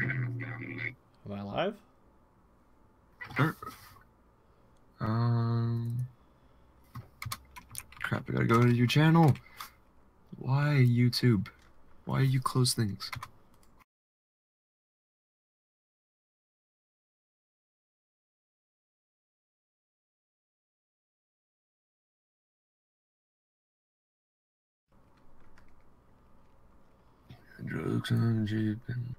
Am I live? Sure. Crap, I gotta go to your channel. Why, YouTube? Why you close things? Drugs and jeep and...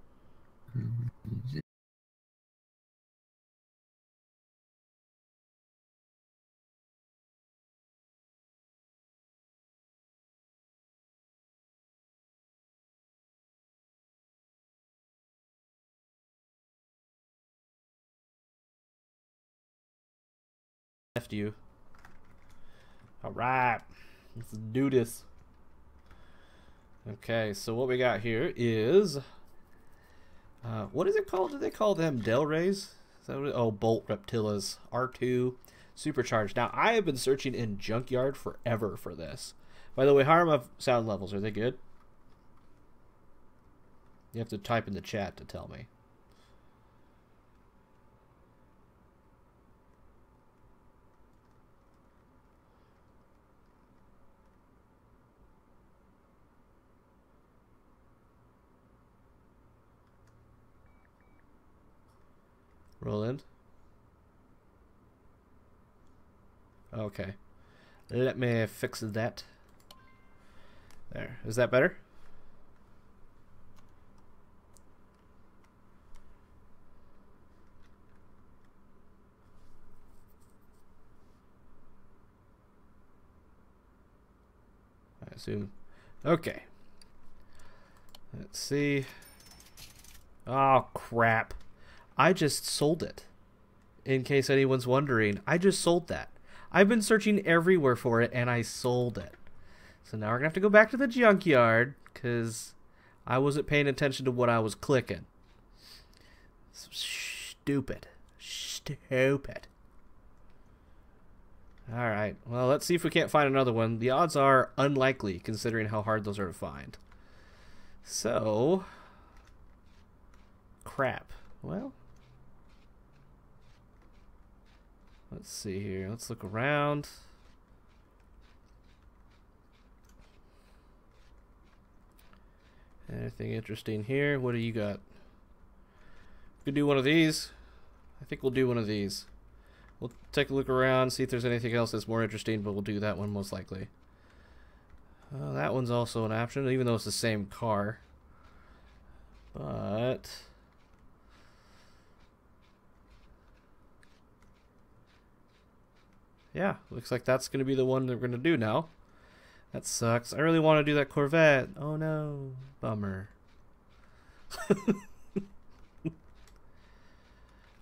Left you. Alright. Let's do this. Okay, so what we got here is... what is it called? Do they call them Del Rays? Is that what oh, Bolt Reptilas. R2 Supercharged. Now, I have been searching in Junkyard forever for this. By the way, how are my sound levels? Are they good? You have to type in the chat to tell me. Roland? Okay. Let me fix that. There. Is that better? I assume. Okay. Let's see. Oh, crap. I just sold it. In case anyone's wondering, I just sold that. I've been searching everywhere for it, and I sold it. So now we're going to have to go back to the junkyard, because I wasn't paying attention to what I was clicking. Stupid. Stupid. Alright, well, let's see if we can't find another one. The odds are unlikely, considering how hard those are to find. So... crap. Well... let's see here. Let's look around. Anything interesting here? What do you got? We could do one of these. I think we'll do one of these. We'll take a look around, see if there's anything else that's more interesting, but we'll do that one most likely. That one's also an option, even though it's the same car. But... yeah, looks like that's going to be the one they're going to do now. That sucks. I really want to do that Corvette. Oh no. Bummer.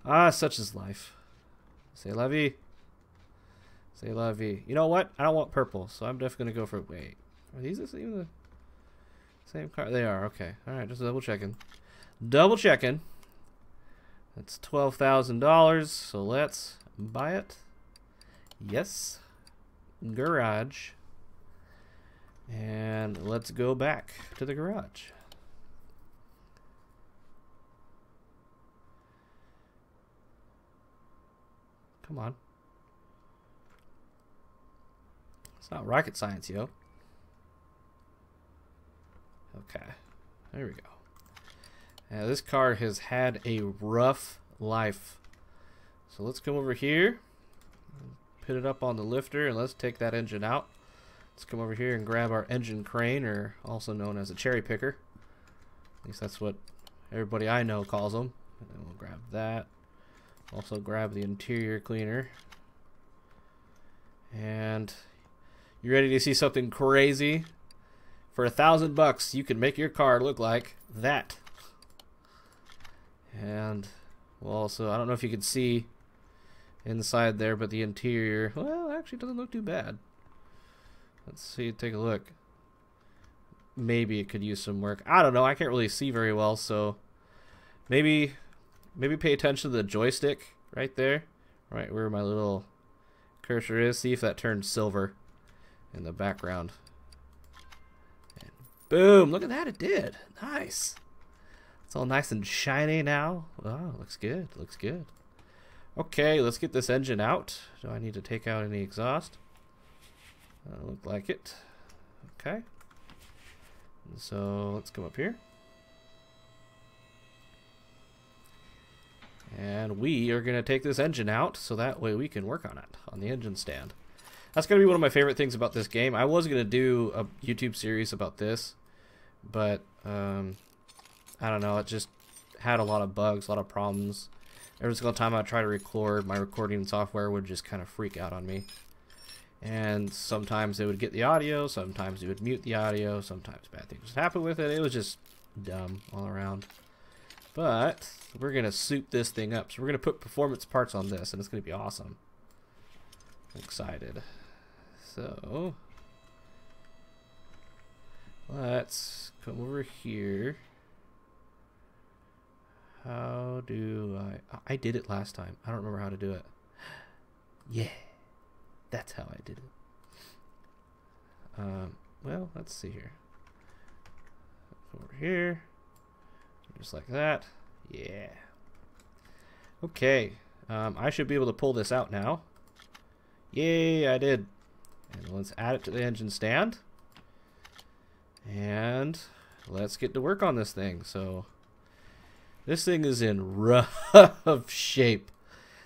Ah, such is life. C'est la vie. C'est la vie. You know what? I don't want purple, so I'm definitely going to go for... wait. Are these even the same car? They are. Okay. Alright, just double checking. Double checking. That's $12,000, so let's buy it. Yes. Garage. And let's go back to the garage. Come on. It's not rocket science, yo. Okay. There we go. Now, this car has had a rough life. So let's come over here. Put it up on the lifter and let's take that engine out. Let's come over here and grab our engine crane, or also known as a cherry picker. At least that's what everybody I know calls them. And then we'll grab that. Also grab the interior cleaner. And you ready to see something crazy? For $1,000 you can make your car look like that. And we'll also, I don't know if you can see inside there, but the interior, well, actually doesn't look too bad. Let's see, take a look. Maybe it could use some work. I don't know, I can't really see very well, so maybe pay attention to the joystick right there, right where my little cursor is. See if that turns silver in the background. And boom, look at that, it did. Nice. It's all nice and shiny now. Oh, looks good. Looks good. Okay, let's get this engine out. Do I need to take out any exhaust? Doesn't look like it. Okay. So let's come up here. And we are going to take this engine out so that way we can work on it on the engine stand. That's going to be one of my favorite things about this game. I was going to do a YouTube series about this, but I don't know. It just had a lot of bugs, a lot of problems. Every single time I try to record, my recording software would just kind of freak out on me. And sometimes it would get the audio, sometimes it would mute the audio, sometimes bad things would happen with it. It was just dumb all around. But we're going to soup this thing up. So we're going to put performance parts on this, and it's going to be awesome. I'm excited. So let's come over here. How do I did it last time. I don't remember how to do it. Yeah. That's how I did it. Well, let's see here. Over here. Just like that. Yeah. Okay. I should be able to pull this out now. Yay, I did. And let's add it to the engine stand. And let's get to work on this thing. So this thing is in rough shape.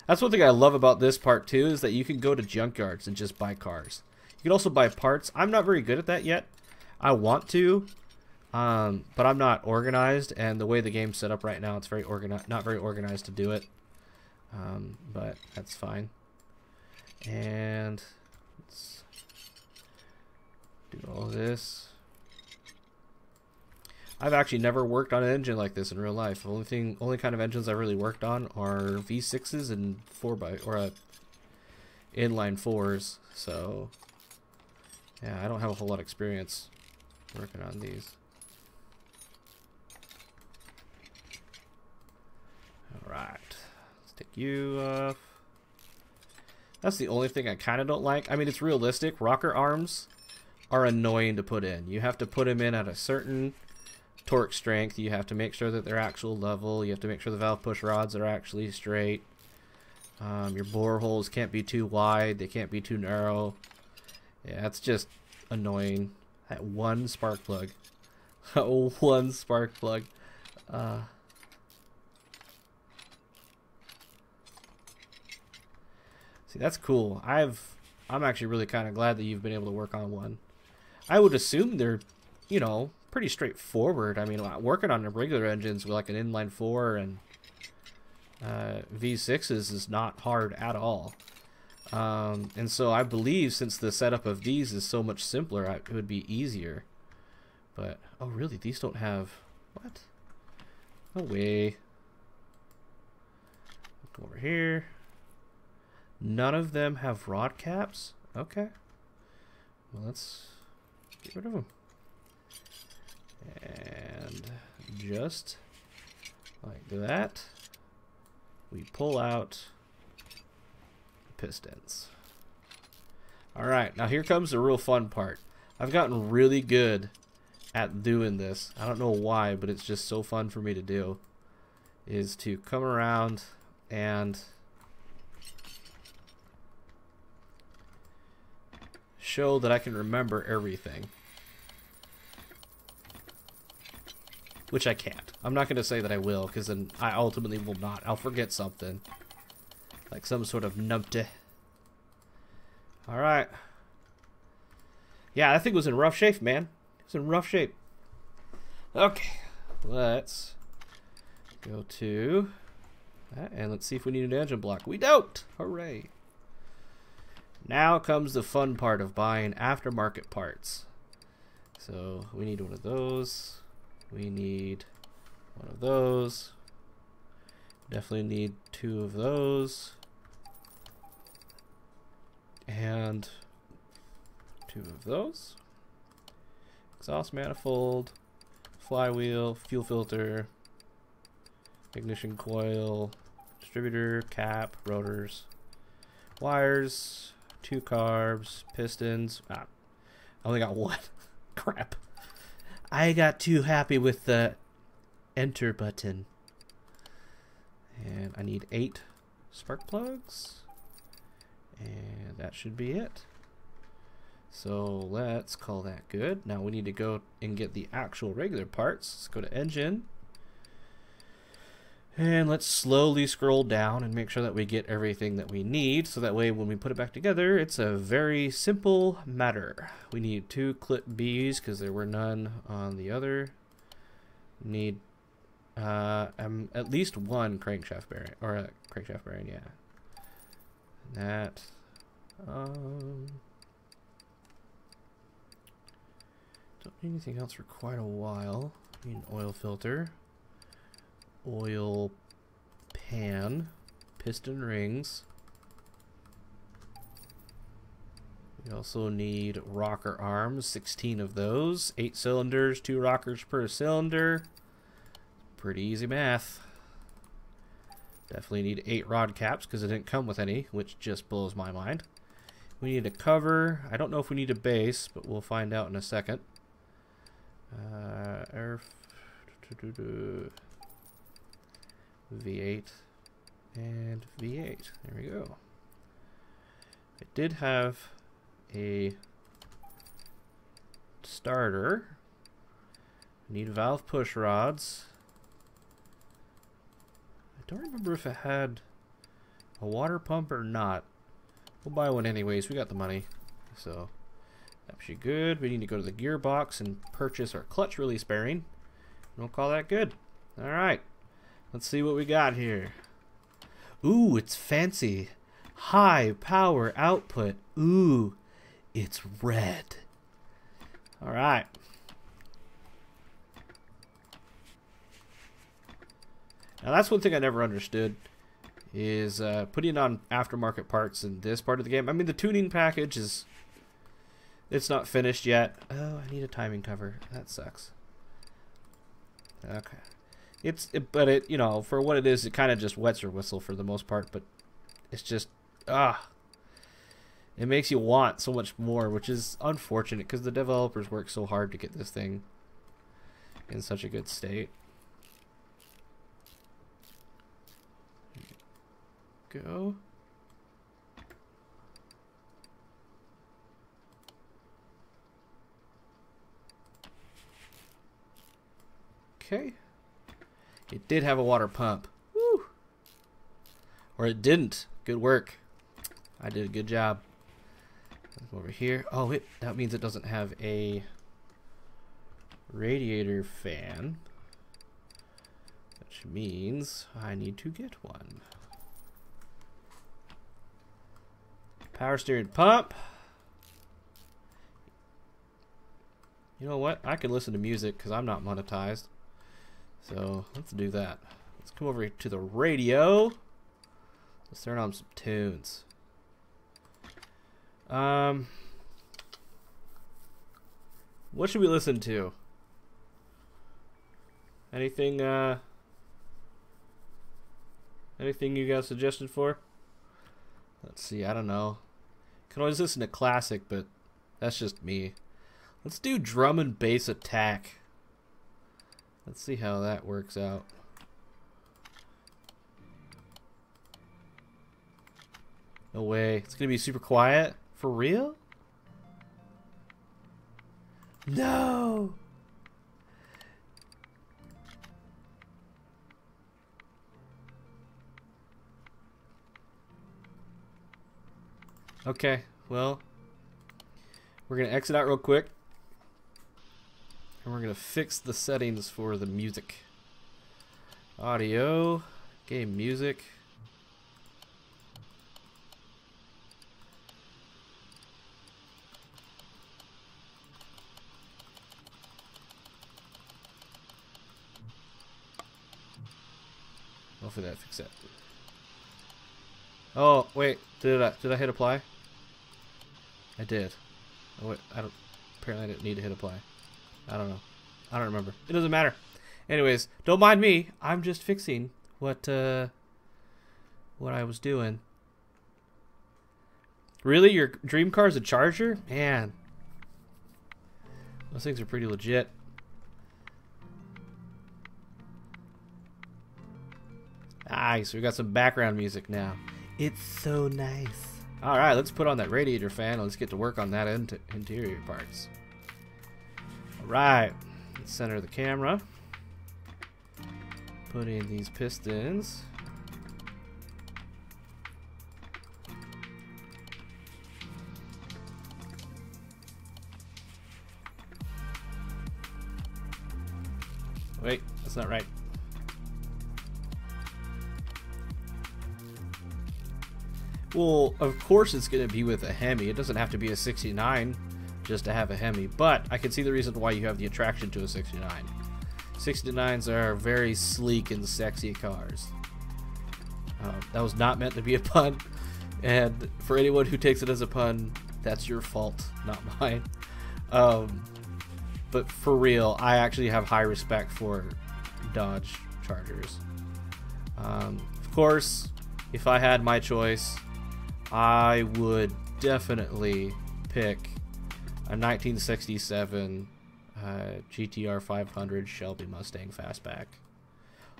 That's one thing I love about this part too, is that you can go to junkyards and just buy cars. You can also buy parts. I'm not very good at that yet. I want to, but I'm not organized, and the way the game's set up right now, it's very not very organized to do it. But that's fine. And let's do all this. I've actually never worked on an engine like this in real life. The only kind of engines I've really worked on are V6s and inline 4s. So yeah, I don't have a whole lot of experience working on these. All right, let's take you off. That's the only thing I kind of don't like. I mean, it's realistic. Rocker arms are annoying to put in. You have to put them in at a certain torque strength. You have to make sure that they're actual level. You have to make sure the valve push rods are actually straight. Your bore holes can't be too wide. They can't be too narrow. Yeah, it's just annoying. That one spark plug. One spark plug. See, that's cool. I'm actually really kind of glad that you've been able to work on one. I would assume they're, you know, pretty straightforward. I mean, working on the regular engines with like an inline 4 and V6s is not hard at all. And so I believe since the setup of these is so much simpler, it would be easier. But, oh really, these don't have, what? No way. Go over here. None of them have rod caps? Okay. Well, let's get rid of them. And just like that, we pull out the pistons. Alright, now here comes the real fun part. I've gotten really good at doing this. I don't know why, but it's just so fun for me to do. Is to come around and show that I can remember everything. Which I can't. I'm not going to say that I will, because then I ultimately will not. I'll forget something. Like some sort of numpty. Alright. Yeah, that thing was in rough shape, man. It was in rough shape. Okay. Let's go to that, and let's see if we need an engine block. We don't! Hooray. Now comes the fun part of buying aftermarket parts. So, we need one of those. We need one of those. Definitely need 2 of those. And 2 of those. Exhaust manifold, flywheel, fuel filter, ignition coil, distributor, cap, rotors, wires, 2 carbs, pistons. I only got 1. Crap. I got too happy with the enter button. And I need 8 spark plugs. And that should be it. So let's call that good. Now we need to go and get the actual regular parts. Let's go to engine. And let's slowly scroll down and make sure that we get everything that we need. So that way when we put it back together, it's a very simple matter. We need 2 clip Bs because there were none on the other. Need at least 1 crankshaft bearing, or a crankshaft bearing, yeah. That. Don't need anything else for quite a while. Need an oil filter, oil pan, piston rings. We also need rocker arms, 16 of those, 8 cylinders, 2 rockers per cylinder. Pretty easy math. Definitely need 8 rod caps because it didn't come with any, which just blows my mind. We need a cover. I don't know if we need a base, but we'll find out in a second. V8 and V8. There we go. I did have a starter. Need valve push rods. I don't remember if it had a water pump or not. We'll buy one anyways. We got the money. So that should be good. We need to go to the gearbox and purchase our clutch release bearing. We'll call that good. Alright. Let's see what we got here. Ooh, it's fancy. High power output. Ooh, it's red. Alright. Now that's one thing I never understood is putting on aftermarket parts in this part of the game. I mean, the tuning package is, it's not finished yet. Oh, I need a timing cover. That sucks. Okay. But it, you know, for what it is, it kind of just wets your whistle for the most part, but it's just, it makes you want so much more, which is unfortunate because the developers work so hard to get this thing in such a good state. Go. Okay. It did have a water pump. Woo! Or it didn't. Good work. I did a good job. Over here. Oh, that means it doesn't have a radiator fan. Which means I need to get one. Power steering pump. You know what? I can listen to music because I'm not monetized. So let's do that. Let's come over to the radio. Let's turn on some tunes. What should we listen to? Anything anything you got suggested for? Let's see, I don't know. Can always listen to classic, but that's just me. Let's do drum and bass attack. Let's see how that works out. No way. It's gonna be super quiet? For real? No! Okay, well, we're gonna exit out real quick. And we're going to fix the settings for the music. Audio, game music. Hopefully that fixed it. Oh, wait, did I hit apply? I did. Oh, wait, apparently I didn't need to hit apply. I don't know. I don't remember. It doesn't matter. Anyways, don't mind me. I'm just fixing what I was doing. Really? Your dream car is a Charger? Man. Those things are pretty legit. Nice, we got some background music now. It's so nice. Alright, let's put on that radiator fan and let's get to work on that interior parts. Alright, let's center the camera. Put in these pistons. Wait, that's not right. Well, of course it's going to be with a Hemi. It doesn't have to be a 69 just to have a Hemi, but I can see the reason why you have the attraction to a 69. 69s are very sleek and sexy cars. That was not meant to be a pun, and for anyone who takes it as a pun, that's your fault, not mine. But for real, I actually have high respect for Dodge Chargers. Of course, if I had my choice, I would definitely pick a 1967 GTR 500 Shelby Mustang Fastback,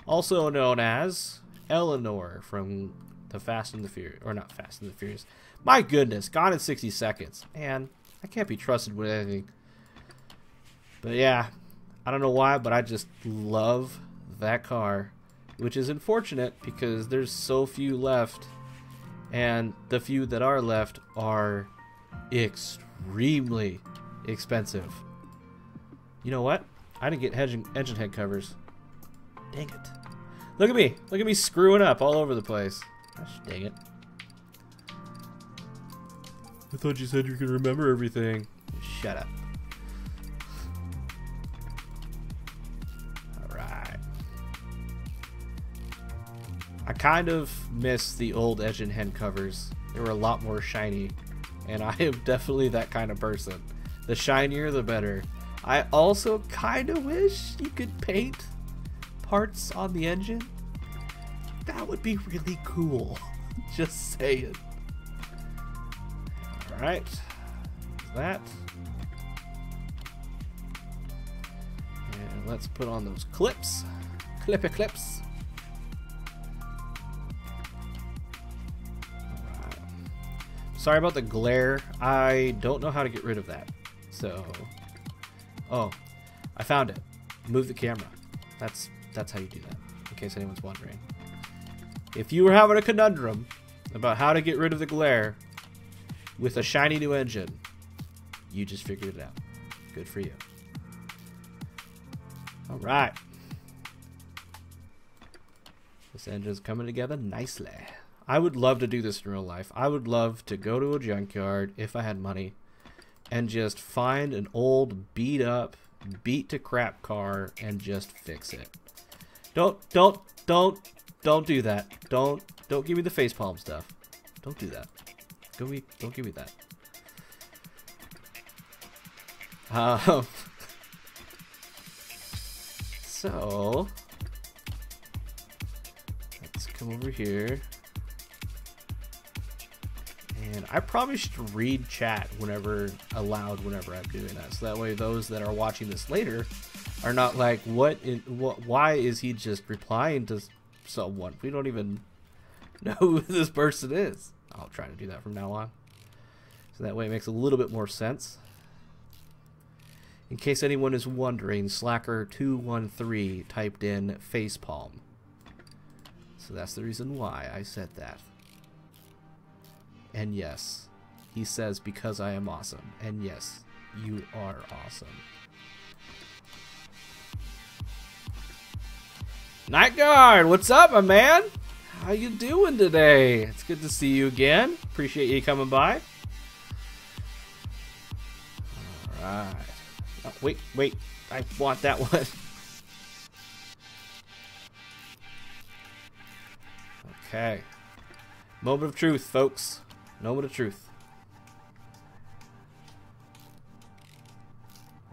also known as Eleanor from the Fast and the Furious, or not Fast and the Furious. My goodness, Gone in 60 Seconds. Man, I can't be trusted with anything. But yeah, I don't know why, but I just love that car, which is unfortunate because there's so few left, and the few that are left are extremely expensive. You know what? I didn't get engine head covers. Dang it. Look at me. Look at me screwing up all over the place. Gosh, dang it. I thought you said you could remember everything. Shut up. I kind of miss the old engine head covers. They were a lot more shiny, and I am definitely that kind of person. The shinier, the better. I also kind of wish you could paint parts on the engine. That would be really cool. Just saying. Alright. That. And let's put on those clips. Clippy clips. Sorry about the glare. I don't know how to get rid of that. So, oh, I found it. Move the camera. That's how you do that, in case anyone's wondering. If you were having a conundrum about how to get rid of the glare with a shiny new engine, you just figured it out. Good for you. All right. This engine's coming together nicely. I would love to do this in real life. I would love to go to a junkyard, if I had money, and just find an old beat up, beat to crap car and just fix it. Don't do that. Don't give me the facepalm stuff. Don't do that. Don't give me that. So let's come over here. And I probably should read chat whenever allowed whenever I'm doing that, so that way those that are watching this later are not like, why is he just replying to someone? We don't even know who this person is. I'll try to do that from now on, so that way it makes a little bit more sense. In case anyone is wondering, Slacker213 typed in facepalm, so that's the reason why I said that. And yes, he says because I am awesome. And yes, you are awesome. Night Guard, what's up, my man? How you doing today? It's good to see you again. Appreciate you coming by. Alright. Oh, wait. I want that one. Okay. Moment of truth, folks. Moment of truth.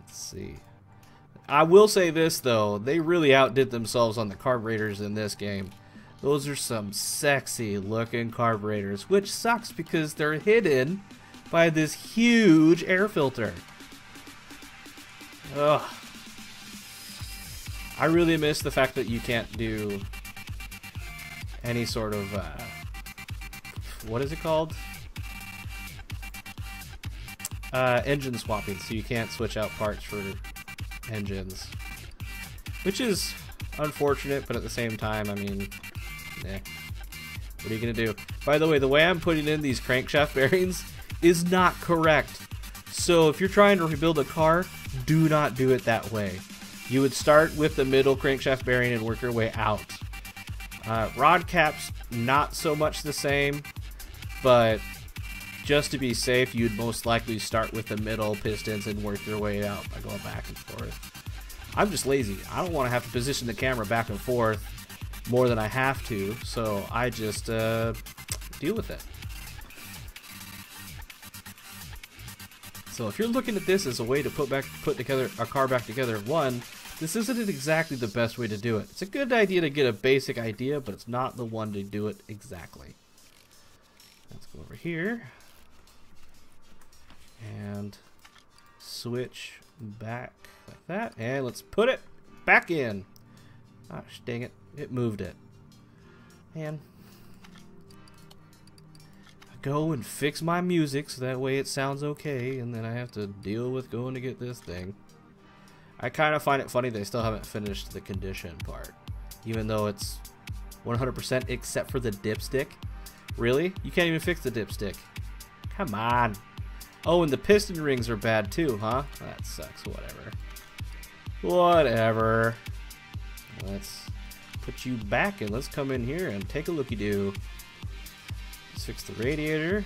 Let's see. I will say this, though. They really outdid themselves on the carburetors in this game. Those are some sexy looking carburetors, which sucks because they're hidden by this huge air filter. Ugh. I really miss the fact that you can't do any sort of what is it called? Engine swapping, so you can't switch out parts for engines, which is unfortunate, but at the same time, I mean, what are you gonna do? By the way, the way I'm putting in these crankshaft bearings is not correct. So if you're trying to rebuild a car, do not do it that way. You would start with the middle crankshaft bearing and work your way out. Rod caps, not so much the same, but just to be safe, you'd most likely start with the middle pistons and work your way out by going back and forth. I'm just lazy. I don't want to have to position the camera back and forth more than I have to, so I just deal with it. So if you're looking at this as a way to put together a car back together, one, this isn't exactly the best way to do it. It's a good idea to get a basic idea, but it's not the one to do it exactly. Let's go over here and switch back like that, and let's put it back in. Gosh dang it, it moved it. And I go and fix my music so that way it sounds okay, and then I have to deal with going to get this thing. I kind of find it funny they still haven't finished the condition part, even though it's 100% except for the dipstick. Really? You can't even fix the dipstick. Come on. Oh, and the piston rings are bad too, huh? That sucks. Whatever. Whatever. Let's put you back and let's come in here and take a looky-doo. Let's fix the radiator.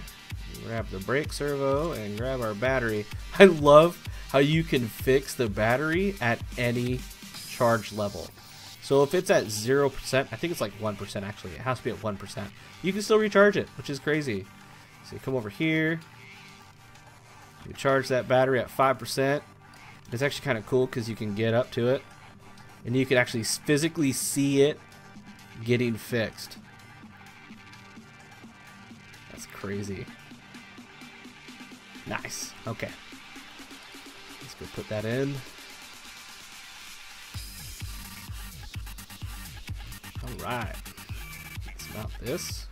Grab the brake servo and grab our battery. I love how you can fix the battery at any charge level. So if it's at 0%, I think it's like 1% actually. It has to be at 1%. You can still recharge it, which is crazy. So you come over here. You charge that battery at 5%. It's actually kind of cool because you can get up to it. And you can actually physically see it getting fixed. That's crazy. Nice. Okay. Let's go put that in. Alright. Let's mount this.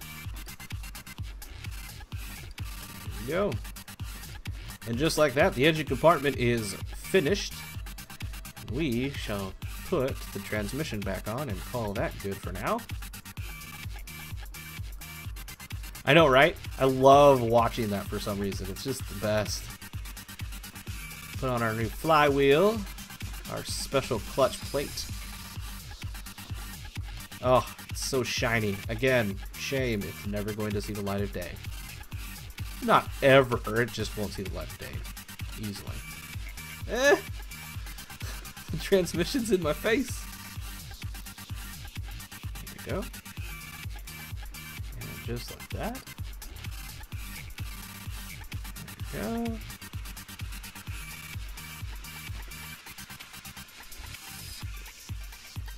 There we go. And just like that, the engine compartment is finished. We shall put the transmission back on and call that good for now. I know, right? I love watching that for some reason. It's just the best. Put on our new flywheel, our special clutch plate. Oh, it's so shiny. Again, shame it's never going to see the light of day. Not ever, it just won't see the light of day. Easily. The transmission's in my face. There we go. And just like that. There we go.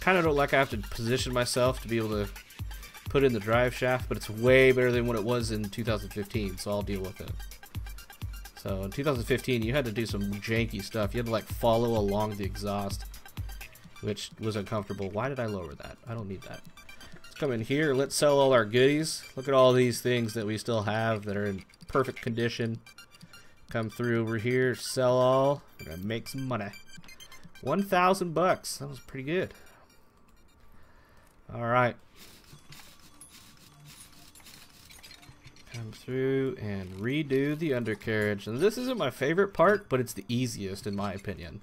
Kind of don't like I have to position myself to be able to put in the drive shaft, but it's way better than what it was in 2015, so I'll deal with it. So in 2015, you had to do some janky stuff. You had to like follow along the exhaust, which was uncomfortable. Why did I lower that? I don't need that. Let's come in here. Let's sell all our goodies. Look at all these things that we still have that are in perfect condition. Come through over here, sell all. We're gonna make some money. 1,000 bucks. That was pretty good. All right. Come through and redo the undercarriage. And this isn't my favorite part, but it's the easiest in my opinion.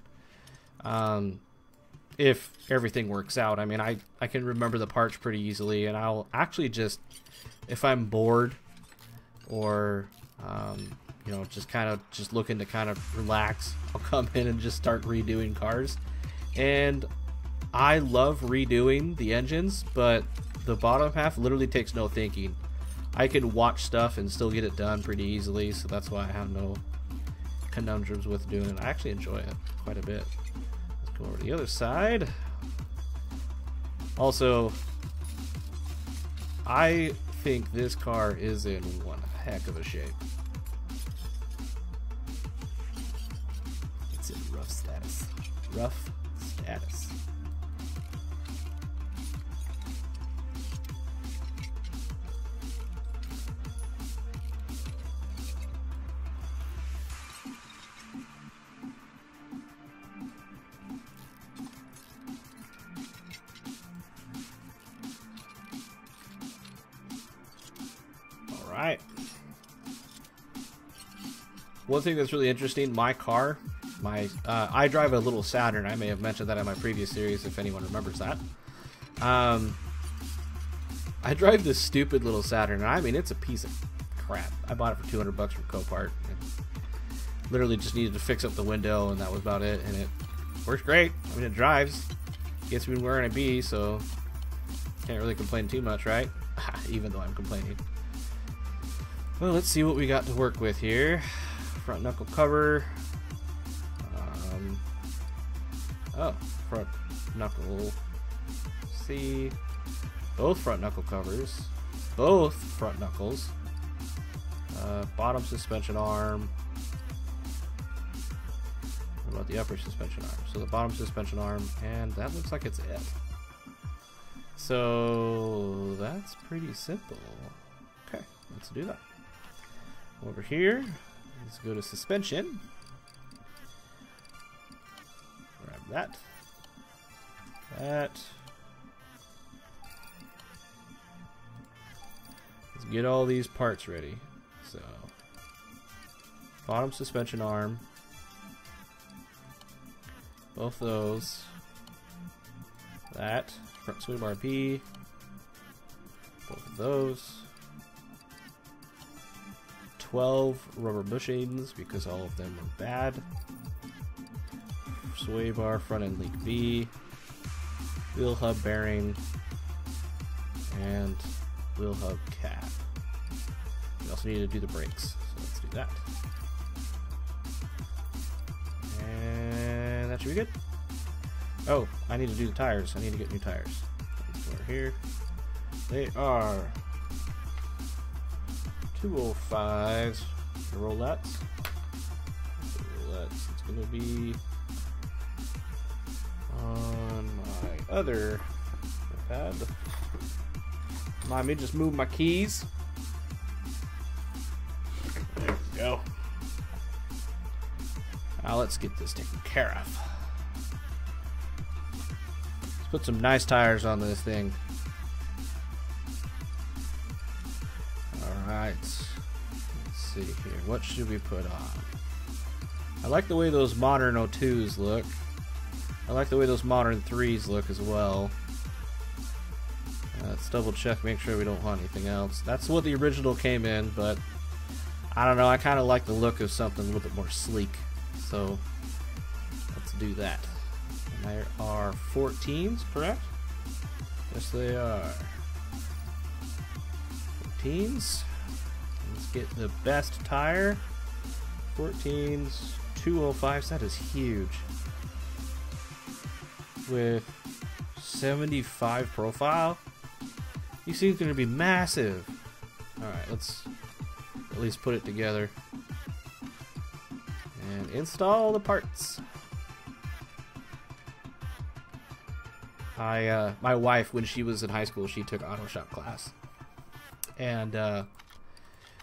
If everything works out. I mean, I can remember the parts pretty easily, and I'll actually just, if I'm bored or you know, just looking to kind of relax, I'll come in and just start redoing cars. And I love redoing the engines, but the bottom half literally takes no thinking. I can watch stuff and still get it done pretty easily, so that's why I have no conundrums with doing it. I actually enjoy it quite a bit. Let's go over to the other side. Also, I think this car is in one heck of a shape. It's in rough status. Rough status. one thing that's really interesting, my car, I drive a little Saturn. I may have mentioned that in my previous series if anyone remembers that. I drive this stupid little Saturn, and I mean, it's a piece of crap. I bought it for $200 from Copart. Literally just needed to fix up the window, and that was about it, and it works great. I mean, it drives, gets me where I need to be, so can't really complain too much, right? Even though I'm complaining. Well, let's see what we got to work with here. Front knuckle cover. Oh, front knuckle. See, both front knuckle covers, both front knuckles. Bottom suspension arm. What about the upper suspension arm? So the bottom suspension arm, and that looks like it's it. So that's pretty simple. Okay, let's do that. Over here, let's go to suspension. Grab that. That. Let's get all these parts ready. So, bottom suspension arm. Both those. That. Front sway bar B. Both of those. 12 rubber bushings because all of them are bad. Sway bar front end leak B. Wheel hub bearing. And wheel hub cap. We also need to do the brakes, so let's do that. And that should be good. Oh, I need to do the tires. I need to get new tires. Let's go over here. They are 205s. The Rolettes. It's going to be on my other pad. Let me just move my keys. There we go. Now let's get this taken care of. Let's put some nice tires on this thing. Alright. Let's see here. What should we put on? I like the way those modern 02s look. I like the way those modern 3s look as well. Let's double check, make sure we don't want anything else. That's what the original came in, but I don't know, I kind of like the look of something a little bit more sleek. So let's do that. And there are 14s, correct? Yes, they are. 14s. Let's get the best tire. 14s, 205s. That is huge. With 75 profile. These things are going to be massive. Alright, let's at least put it together. And install the parts. My wife, when she was in high school, she took auto shop class. And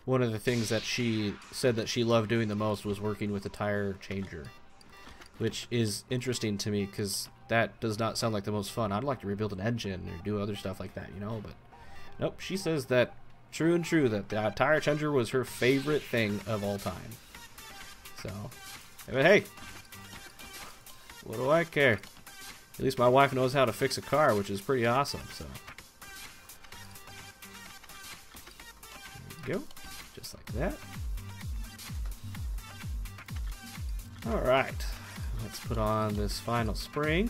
one of the things that she said that she loved doing the most was working with a tire changer. Which is interesting to me because that does not sound like the most fun. I'd like to rebuild an engine or do other stuff like that, you know, but nope, she says that true that the tire changer was her favorite thing of all time. So, but hey, what do I care? At least my wife knows how to fix a car, which is pretty awesome, so. There we go, just like that. Alright, let's put on this final spring.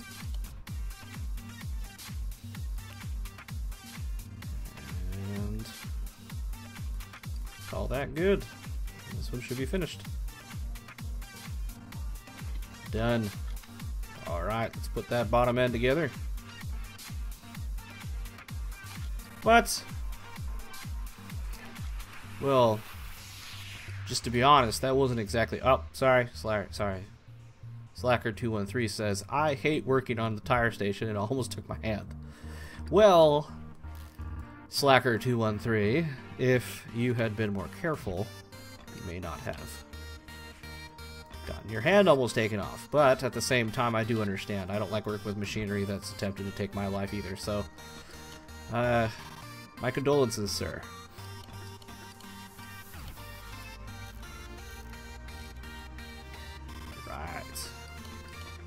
All that good. This one should be finished. Done. Alright, let's put that bottom end together. What? Well, just to be honest, that wasn't exactly... Oh, sorry. Slacker213 says, I hate working on the tire station. It almost took my hand. Well, Slacker213, if you had been more careful, you may not have gotten your hand almost taken off. But at the same time, I do understand. I don't like working with machinery that's attempted to take my life either. So, my condolences, sir.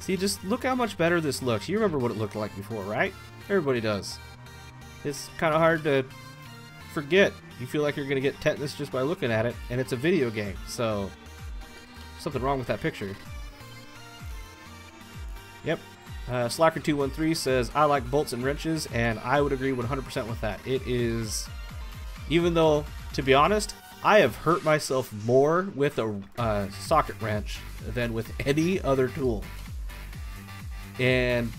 See, just look how much better this looks. You remember what it looked like before, right? Everybody does. It's kind of hard to forget. You feel like you're going to get tetanus just by looking at it, and it's a video game, so something wrong with that picture. Yep. Slacker213 says, I like bolts and wrenches, and I would agree 100% with that. It is, even though, to be honest, I have hurt myself more with a socket wrench than with any other tool. And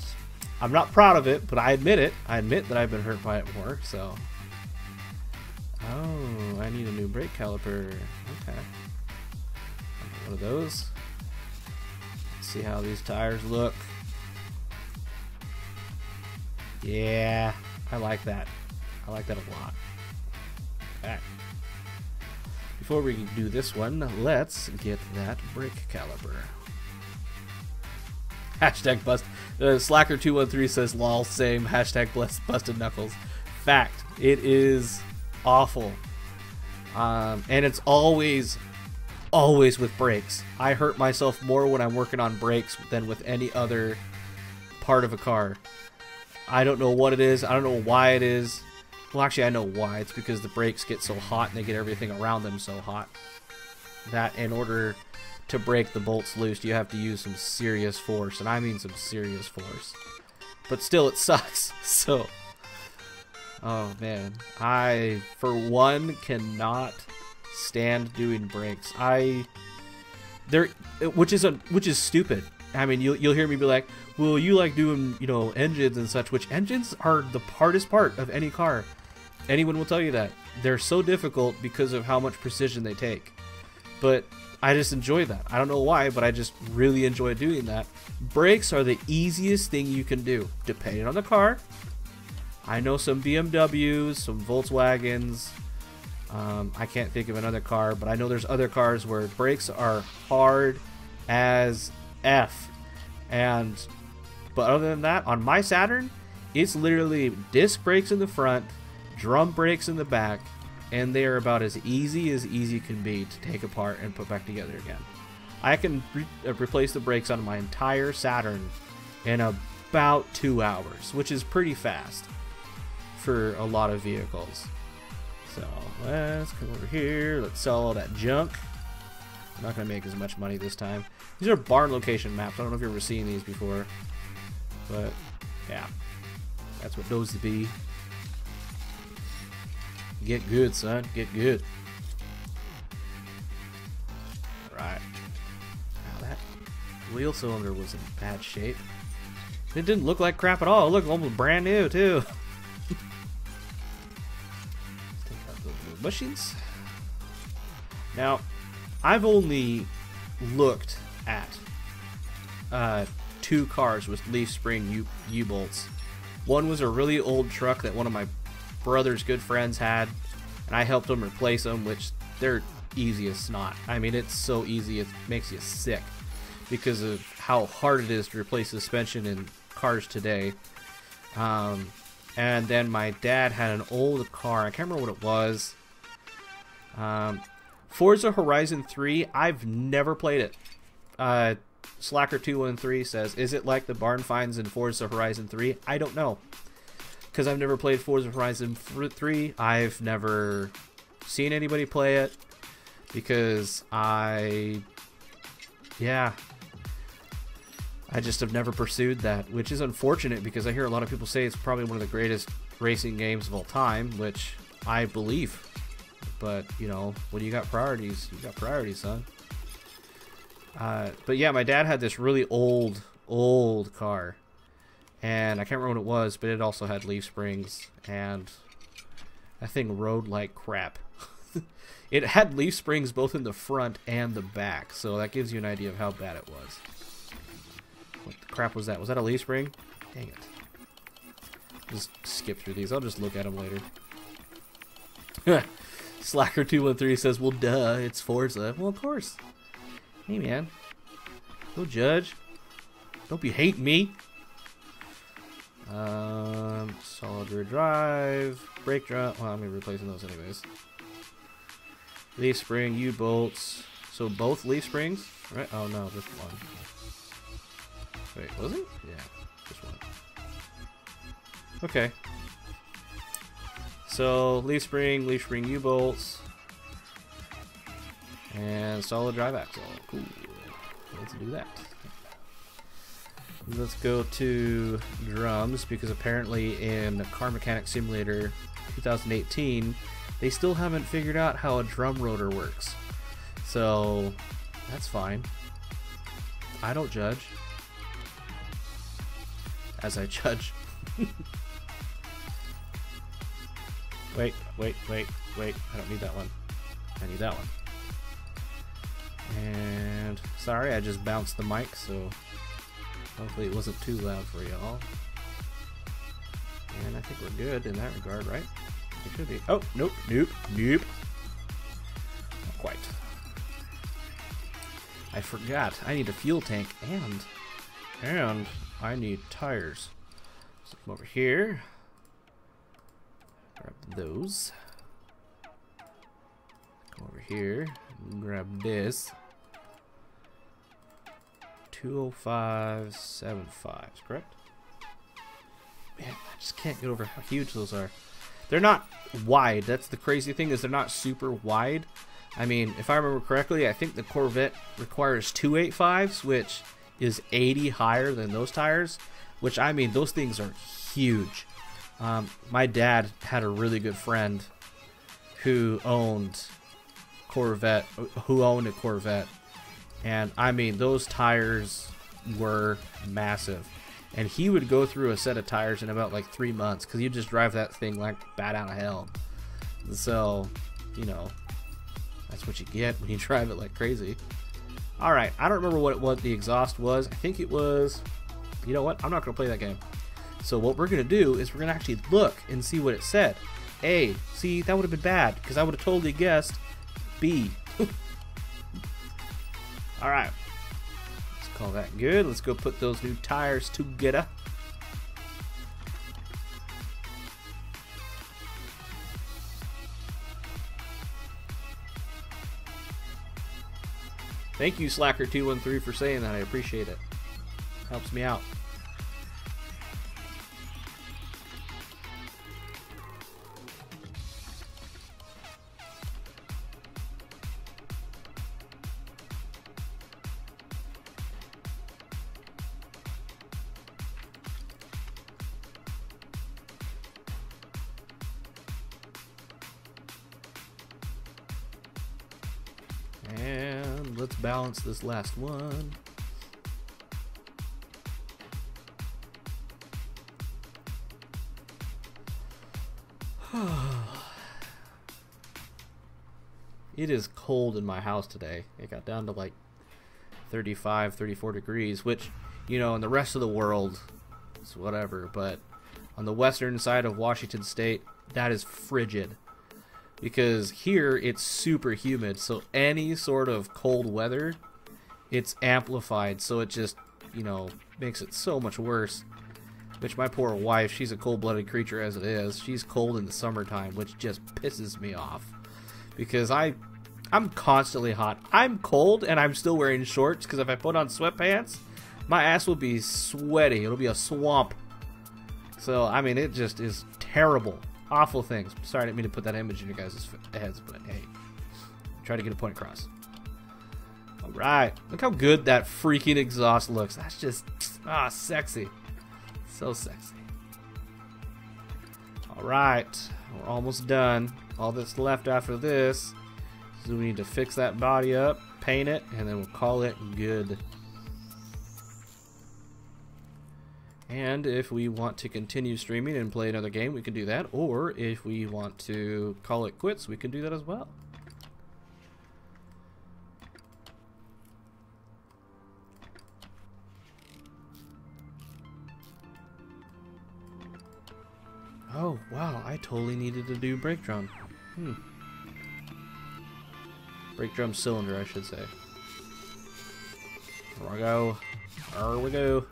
I'm not proud of it, but I admit it. I admit that I've been hurt by it more, so. Oh, I need a new brake caliper. Okay. One of those. Let's see how these tires look. Yeah, I like that. I like that a lot. Okay. Before we do this one, let's get that brake caliper. Hashtag bust. Slacker213 says lol, same. Hashtag busted knuckles. Fact. It is awful. And it's always with brakes. I hurt myself more when I'm working on brakes than with any other part of a car. I don't know what it is. I don't know why it is. Well, actually, I know why. It's because the brakes get so hot and they get everything around them so hot that in order to break the bolts loose, you have to use some serious force. And I mean some serious force. But still, it sucks. So, oh man. I, for one, cannot stand doing brakes. Which is stupid. I mean, you'll hear me be like, well, you like doing, you know, engines and such, which engines are the hardest part of any car. Anyone will tell you that. They're so difficult because of how much precision they take. But I just enjoy that. I don't know why, but I just really enjoy doing that. Brakes are the easiest thing you can do, depending on the car. I know some BMWs, some Volkswagens. I can't think of another car, but I know there's other cars where brakes are hard as F. But other than that, on my Saturn, it's literally disc brakes in the front, drum brakes in the back, and they are about as easy can be to take apart and put back together again. I can replace the brakes on my entire Saturn in about 2 hours, which is pretty fast for a lot of vehicles. So let's come over here. Let's sell all that junk. I'm not going to make as much money this time. These are barn location maps. I don't know if you've ever seen these before. But, yeah. That's what those to be. Get good, son. Get good. Alright. Now that wheel cylinder was in bad shape. It didn't look like crap at all. It looked almost brand new, too. Take out those little bushings. Now, I've only looked at 2 cars with leaf spring U-bolts. One was a really old truck that one of my brother's good friends had, and I helped him replace them, which they're easy as snot. I mean, it's so easy it makes you sick because of how hard it is to replace suspension in cars today. And then my dad had an old car. I can't remember what it was. Forza Horizon 3, I've never played it. Slacker213 says, is it like the barn finds in Forza Horizon 3? I don't know. Because I've never played Forza Horizon 3. I've never seen anybody play it. Because I just have never pursued that. Which is unfortunate because I hear a lot of people say it's probably one of the greatest racing games of all time. Which I believe. But, you know, when you got priorities, you got priorities, son. But yeah, my dad had this really old car. And I can't remember what it was, but it also had leaf springs. And that thing rode like crap. It had leaf springs both in the front and the back. So that gives you an idea of how bad it was. What the crap was that? Was that a leaf spring? Dang it. Just skip through these. I'll just look at them later. Slacker213 says, well, duh, it's Forza. Well, of course. Hey, man. Don't judge. Don't be hating me. Solid rear drive. Brake drum. Well, I'm going to be replacing those anyways. Leaf spring, U-bolts. So both leaf springs? Right? Oh, no, just one. Wait, was it? Yeah, just one. Okay. So, leaf spring U-bolts, and solid drive axle. Cool. Let's do that. Let's go to drums, because apparently in Car Mechanic Simulator 2018, they still haven't figured out how a drum rotor works. So, that's fine. I don't judge. As I judge. Wait. I don't need that one. I need that one. And sorry, I just bounced the mic, so hopefully it wasn't too loud for y'all. And I think we're good in that regard, right? It should be. Oh, nope. Not quite. I forgot. I need a fuel tank and I need tires. So come over here. Grab those. Come over here. Grab this. 205.75, correct? Man, I just can't get over how huge those are. They're not wide. That's the crazy thing, is they're not super wide. I mean, if I remember correctly, I think the Corvette requires 285s, which is 80 higher than those tires. Which, I mean, those things are huge. My dad had a really good friend who owned a Corvette, and I mean, those tires were massive. And he would go through a set of tires in about like 3 months, because you just drive that thing like bat out of hell. So, you know, that's what you get when you drive it like crazy. Alright, I don't remember what the exhaust was. I think it was... You know what? I'm not going to play that game. So what we're going to do is we're going to actually look and see what it said. A. See, that would have been bad, because I would have totally guessed B. Alright. Let's call that good. Let's go put those new tires together. Thank you, Slacker213, for saying that. I appreciate it. Helps me out. And let's balance this last one. It is cold in my house today. It got down to like 35, 34 degrees, which, you know, in the rest of the world, it's whatever, but on the western side of Washington State, that is frigid. Because here, it's super humid, so any sort of cold weather, it's amplified, so it just, you know, makes it so much worse. Which my poor wife, she's a cold-blooded creature as it is. She's cold in the summertime, which just pisses me off. Because I'm constantly hot. I'm cold, and I'm still wearing shorts, because if I put on sweatpants, my ass will be sweaty. It'll be a swamp. So, I mean, it just is terrible. Awful things. Sorry, I didn't mean to put that image in your guys' heads, but hey. Try to get a point across. Alright. Look how good that freaking exhaust looks. That's just, sexy. So sexy. Alright. We're almost done. All that's left after this is we need to fix that body up, paint it, and then we'll call it good. And if we want to continue streaming and play another game, we can do that. Or if we want to call it quits, we can do that as well. Oh, wow, I totally needed to do brake drum. Brake drum cylinder, I should say. There we go. There we go.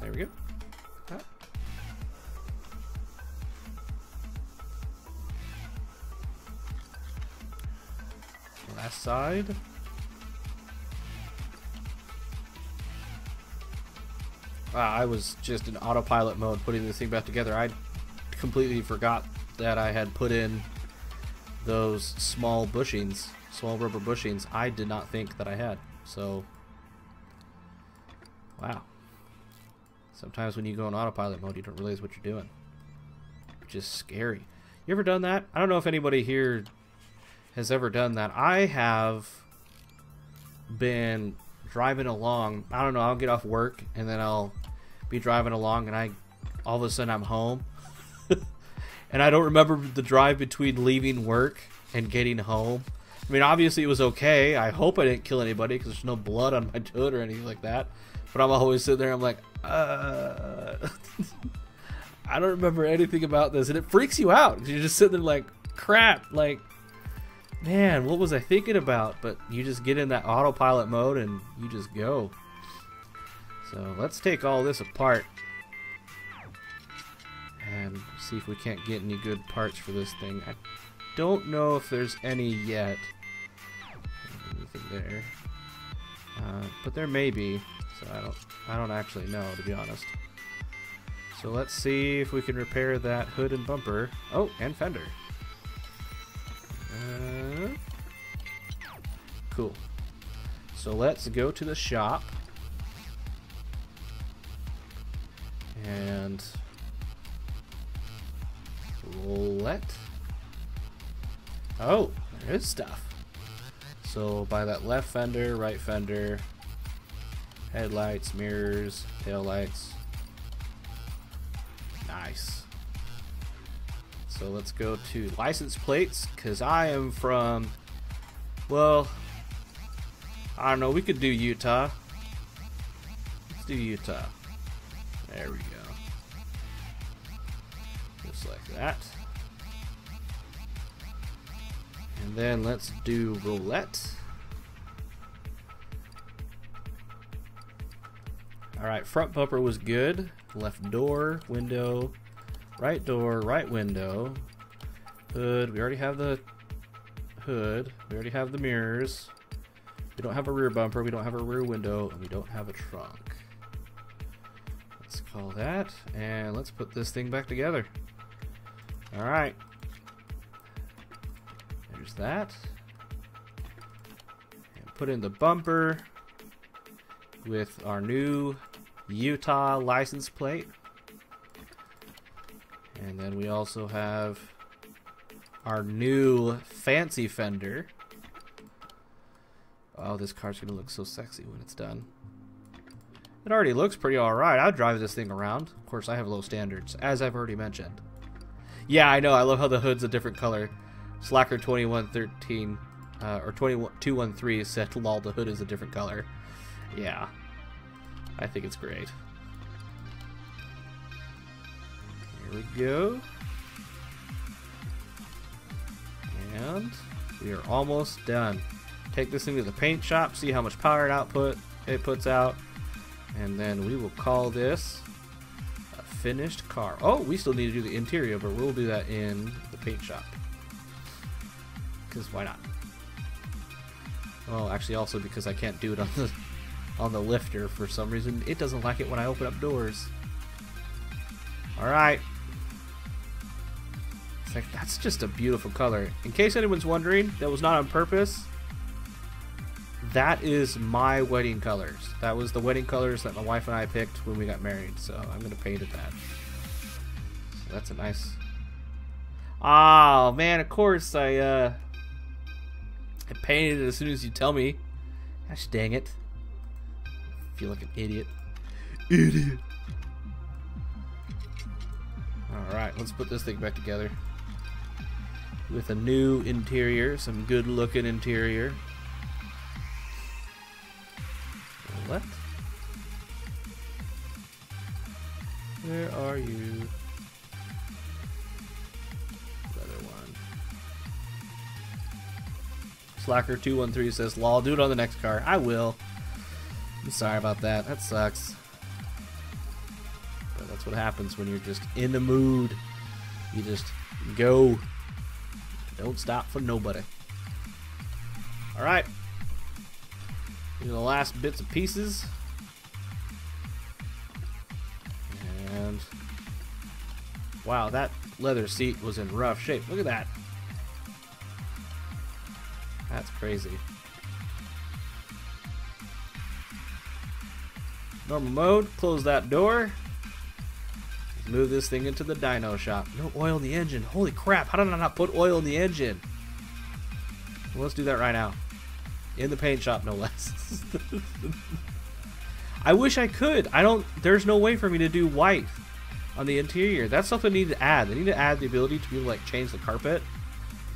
And there we go. Last side. I was just in autopilot mode putting this thing back together. I completely forgot that I had put in those small bushings, small rubber bushings. I did not think that I had. So, wow. Sometimes when you go in autopilot mode, you don't realize what you're doing. Which is scary. You ever done that? I don't know if anybody here has ever done that. I have been driving along. I don't know, I'll get off work and then I'll be driving along and all of a sudden I'm home. And I don't remember the drive between leaving work and getting home. I mean, obviously it was okay. I hope I didn't kill anybody because there's no blood on my hood or anything like that. But I'm always sitting there, I'm like, I don't remember anything about this. And it freaks you out because you're just sitting there like, crap, like, man, what was I thinking about? But you just get in that autopilot mode and you just go. So let's take all this apart and see if we can't get any good parts for this thing. I don't know if there's any yet. Anything there. But there may be. So I don't actually know, to be honest. So let's see if we can repair that hood and bumper. Oh, and fender. Cool. So let's go to the shop. And roulette. Oh, there is stuff. So by that left fender, right fender, headlights, mirrors, taillights. Nice. So let's go to license plates, because I am from, well, I don't know, we could do Utah. Let's do Utah. There we go. Just like that. And then let's do roulette. Alright, front bumper was good. Left door, window, right door, right window. Hood, we already have the hood. We already have the mirrors. We don't have a rear bumper, we don't have a rear window, and we don't have a trunk. Let's call that, and let's put this thing back together. Alright. There's that. And put in the bumper with our new Utah license plate. And then we also have our new fancy fender. Oh, this car's gonna look so sexy when it's done. It already looks pretty alright. I'd drive this thing around. Of course, I have low standards, as I've already mentioned. Yeah, I know. I love how the hood's a different color. Slacker 2113 or 213 said, lol, the hood is a different color. Yeah, I think it's great. Here we go. And we are almost done. Take this thing to the paint shop, see how much power output it puts out, and then we will call this a finished car. Oh, we still need to do the interior, but we'll do that in the paint shop. Because why not? Well, actually also because I can't do it on the lifter for some reason. It doesn't like it when I open up doors. Alright. It's like, that's just a beautiful color. In case anyone's wondering, that was not on purpose. That is my wedding colors. That was the wedding colors that my wife and I picked when we got married. So I'm going to paint it that. So that's a nice... Oh, man, of course I painted it as soon as you tell me. Gosh dang it. I feel like an idiot. Idiot. Alright, let's put this thing back together. With a new interior, some good looking interior. Left. Where are you? Other one. Slacker 213 says, "Lol, do it on the next car." I will. I'm sorry about that. That sucks. But that's what happens when you're just in the mood. You just go. Don't stop for nobody. All right. These are the last bits and pieces. Wow, that leather seat was in rough shape. Look at that. That's crazy. Normal mode, close that door. Let's move this thing into the dyno shop. No oil in the engine. Holy crap, how did I not put oil in the engine? Well, let's do that right now. In the paint shop, no less. I wish I could. There's no way for me to do white on the interior. That's something they need to add. They need to add the ability to be able to like change the carpet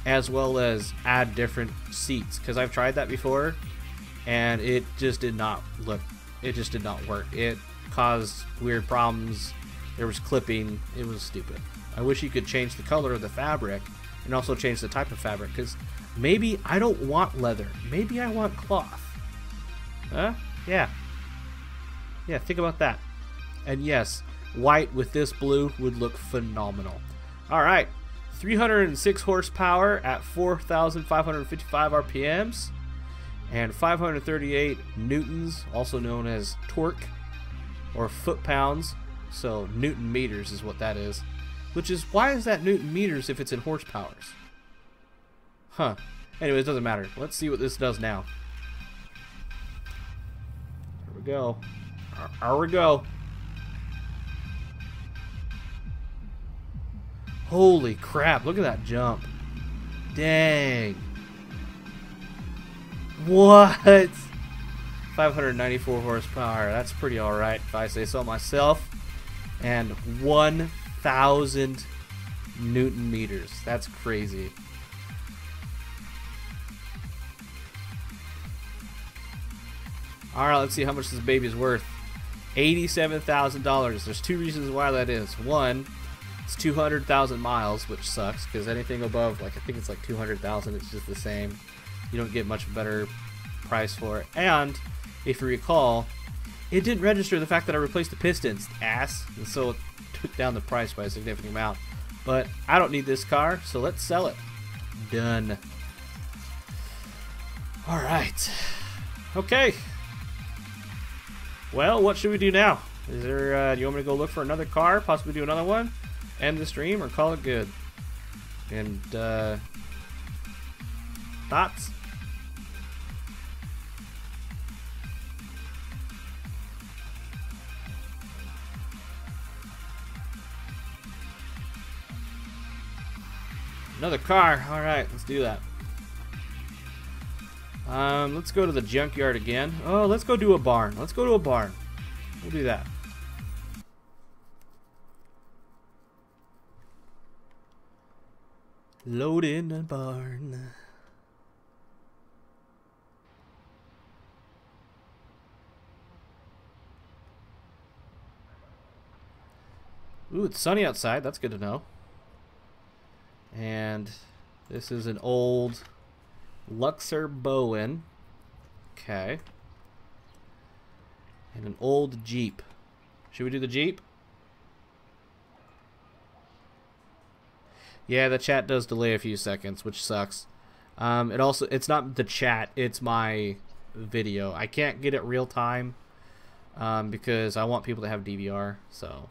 as well as add different seats, because I've tried that before and it just did not work. It caused weird problems. There was clipping. It was stupid. I wish you could change the color of the fabric and also change the type of fabric, because maybe I don't want leather. Maybe I want cloth. Huh? Yeah. Yeah, think about that. And yes, white with this blue would look phenomenal. Alright, 306 horsepower at 4,555 RPMs and 538 newtons, also known as torque or foot-pounds. So Newton meters is what that is. Which is, why is that Newton meters if it's in horsepowers? Huh. Anyway, it doesn't matter. Let's see what this does now. Here we go. Here we go. Holy crap, look at that jump. Dang. What? 594 horsepower. That's pretty alright if I say so myself. And 1,000 Newton meters. That's crazy. Alright, let's see how much this baby is worth. $87,000. There's two reasons why that is. One, it's 200,000 miles, which sucks, because anything above, like, I think it's like 200,000, it's just the same. You don't get much better price for it. And if you recall, it didn't register the fact that I replaced the pistons, ass, and so it took down the price by a significant amount. But I don't need this car, so let's sell it. Done. Alright. Okay. Well, what should we do now? Is there, do you want me to go look for another car, possibly do another one, end the stream, or call it good? And, thoughts? Another car. Alright, let's do that. Let's go to the junkyard again. Oh, let's go do a barn. Let's go to a barn. We'll do that. Load in a barn. Ooh, it's sunny outside. That's good to know. And this is an old Luxor Bowen. Okay. And an old Jeep. Should we do the Jeep? Yeah, the chat does delay a few seconds, which sucks. It's not the chat, it's my video. I can't get it real time because I want people to have DVR. So,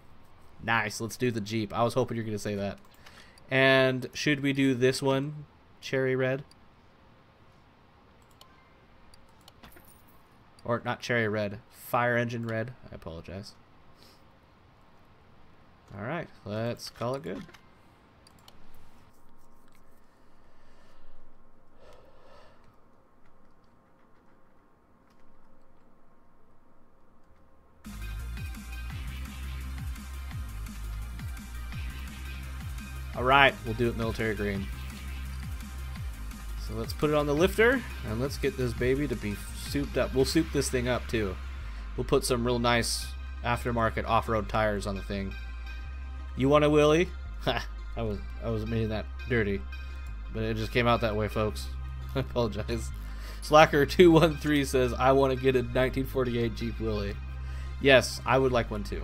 nice. Let's do the Jeep. I was hoping you were going to say that. And should we do this one, cherry red? Or not cherry red, fire engine red. I apologize. Alright, let's call it good. Alright, we'll do it military green. So let's put it on the lifter, and let's get this baby to be souped up. We'll soup this thing up too. We'll put some real nice aftermarket off-road tires on the thing. You want a Willie? Ha! I was making that dirty, but it just came out that way, folks. I apologize. Slacker213 says, I want to get a 1948 Jeep Willie. Yes, I would like one too,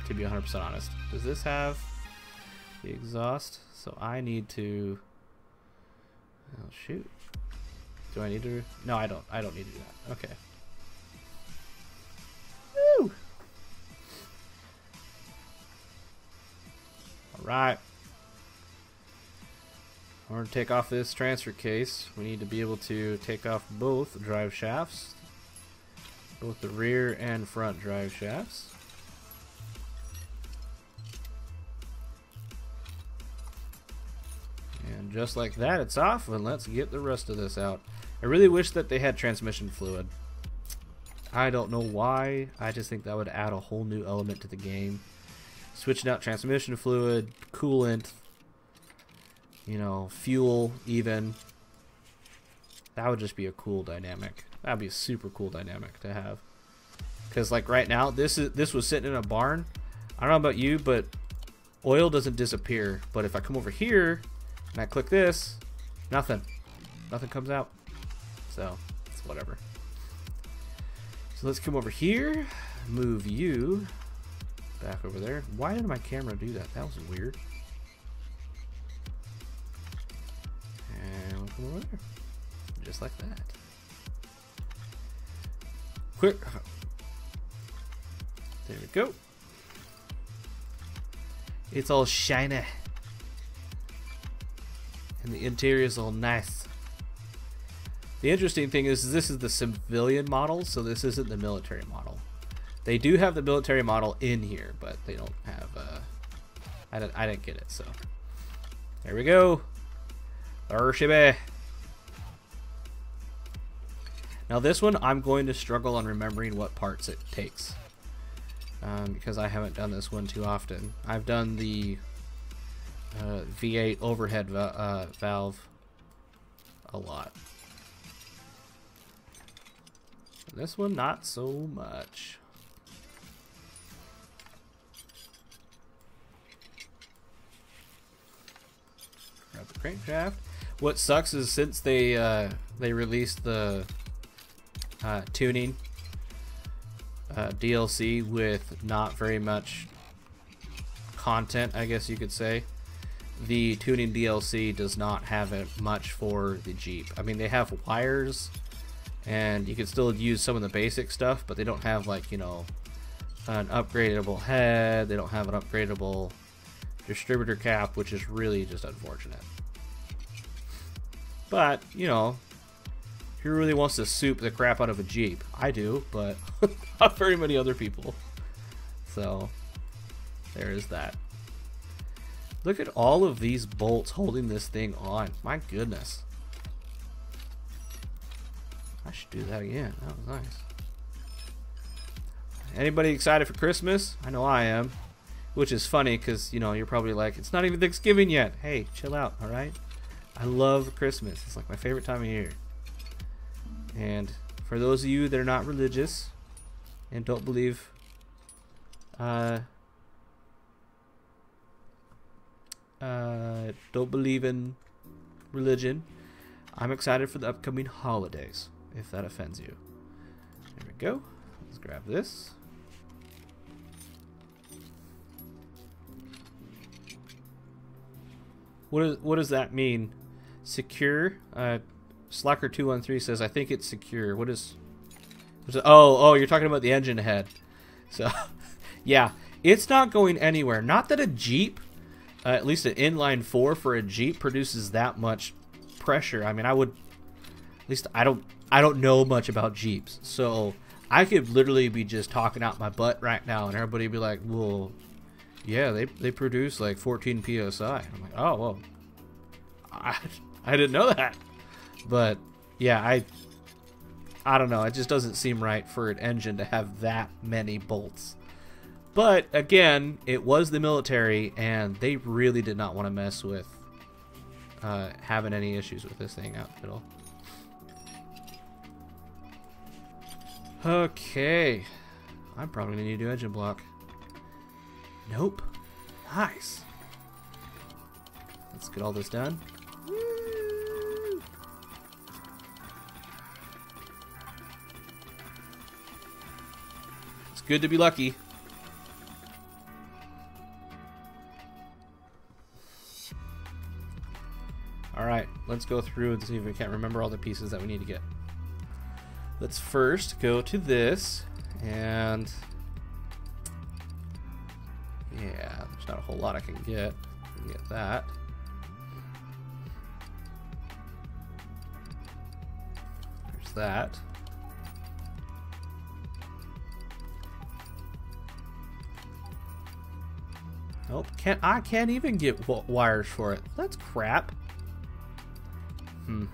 to be 100% honest. Does this have the exhaust? So I need to... Oh, shoot. Do I need to... No, I don't. I don't need to do that. Okay. Woo! Alright. In order to take off this transfer case, we need to be able to take off both drive shafts. Both the rear and front drive shafts. And just like that, it's off, and let's get the rest of this out. I really wish that they had transmission fluid. I don't know why, I just think that would add a whole new element to the game. Switching out transmission fluid, coolant, you know, fuel even. That would just be a cool dynamic. That'd be a super cool dynamic to have. Because like right now, this was sitting in a barn. I don't know about you, but oil doesn't disappear. But if I come over here and I click this, nothing comes out. So it's whatever. So let's come over here, move you back over there. Why did my camera do that? That was weird. And we'll come over there, just like that. Quick. There we go. It's all shiny. And the interior is all nice. The interesting thing is this is the civilian model, so this isn't the military model. They do have the military model in here, but they don't have I didn't get it, so there we go. Arshibe. Now this one I'm going to struggle on remembering what parts it takes, because I haven't done this one too often. I've done the V8 overhead valve a lot. This one not so much. Grab the crankshaft. What sucks is since they released the tuning DLC with not very much content, I guess you could say, the tuning DLC does not have it much for the Jeep. I mean, they have wires and you can still use some of the basic stuff, but they don't have, like, you know, an upgradable head. They don't have an upgradable distributor cap, which is really just unfortunate. But, you know, who really wants to soup the crap out of a Jeep? I do, but not very many other people. So there is that. Look at all of these bolts holding this thing on. My goodness. I should do that again. That was nice. Anybody excited for Christmas? I know I am. Which is funny because, you know, you're probably like, it's not even Thanksgiving yet. Hey, chill out, alright? I love Christmas. It's like my favorite time of year. And for those of you that are not religious and don't believe in religion, I'm excited for the upcoming holidays, if that offends you. There we go. Let's grab this. What does that mean? Secure? Slacker213 says, I think it's secure. What is it? Oh, you're talking about the engine head. So, yeah, it's not going anywhere. Not that a Jeep, at least an inline 4 for a Jeep, produces that much pressure. I mean, I don't know much about Jeeps, so I could literally be just talking out my butt right now, and everybody would be like, well, yeah, they produce like 14 psi. I'm like, oh, well, I didn't know that. But yeah, I don't know, it just doesn't seem right for an engine to have that many bolts. But again, it was the military, and they really did not want to mess with having any issues with this thing out in the middle. Okay, I'm probably gonna need a new engine block. Nope. Nice. Let's get all this done. Woo! It's good to be lucky. Alright, let's go through and see if we can't remember all the pieces that we need to get. Let's first go to this, and yeah, there's not a whole lot I can get. Get that. There's that. Nope, I can't even get wires for it. That's crap. For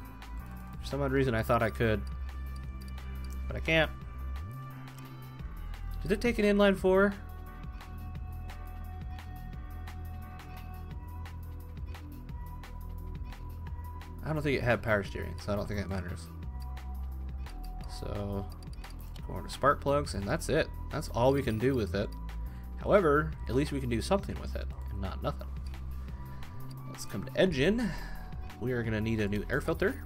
some odd reason I thought I could, but I can't. Did it take an inline 4? I don't think it had power steering, so I don't think that matters. So, go on to spark plugs, and that's it. That's all we can do with it. However, at least we can do something with it, and not nothing. Let's come to engine. We are going to need a new air filter.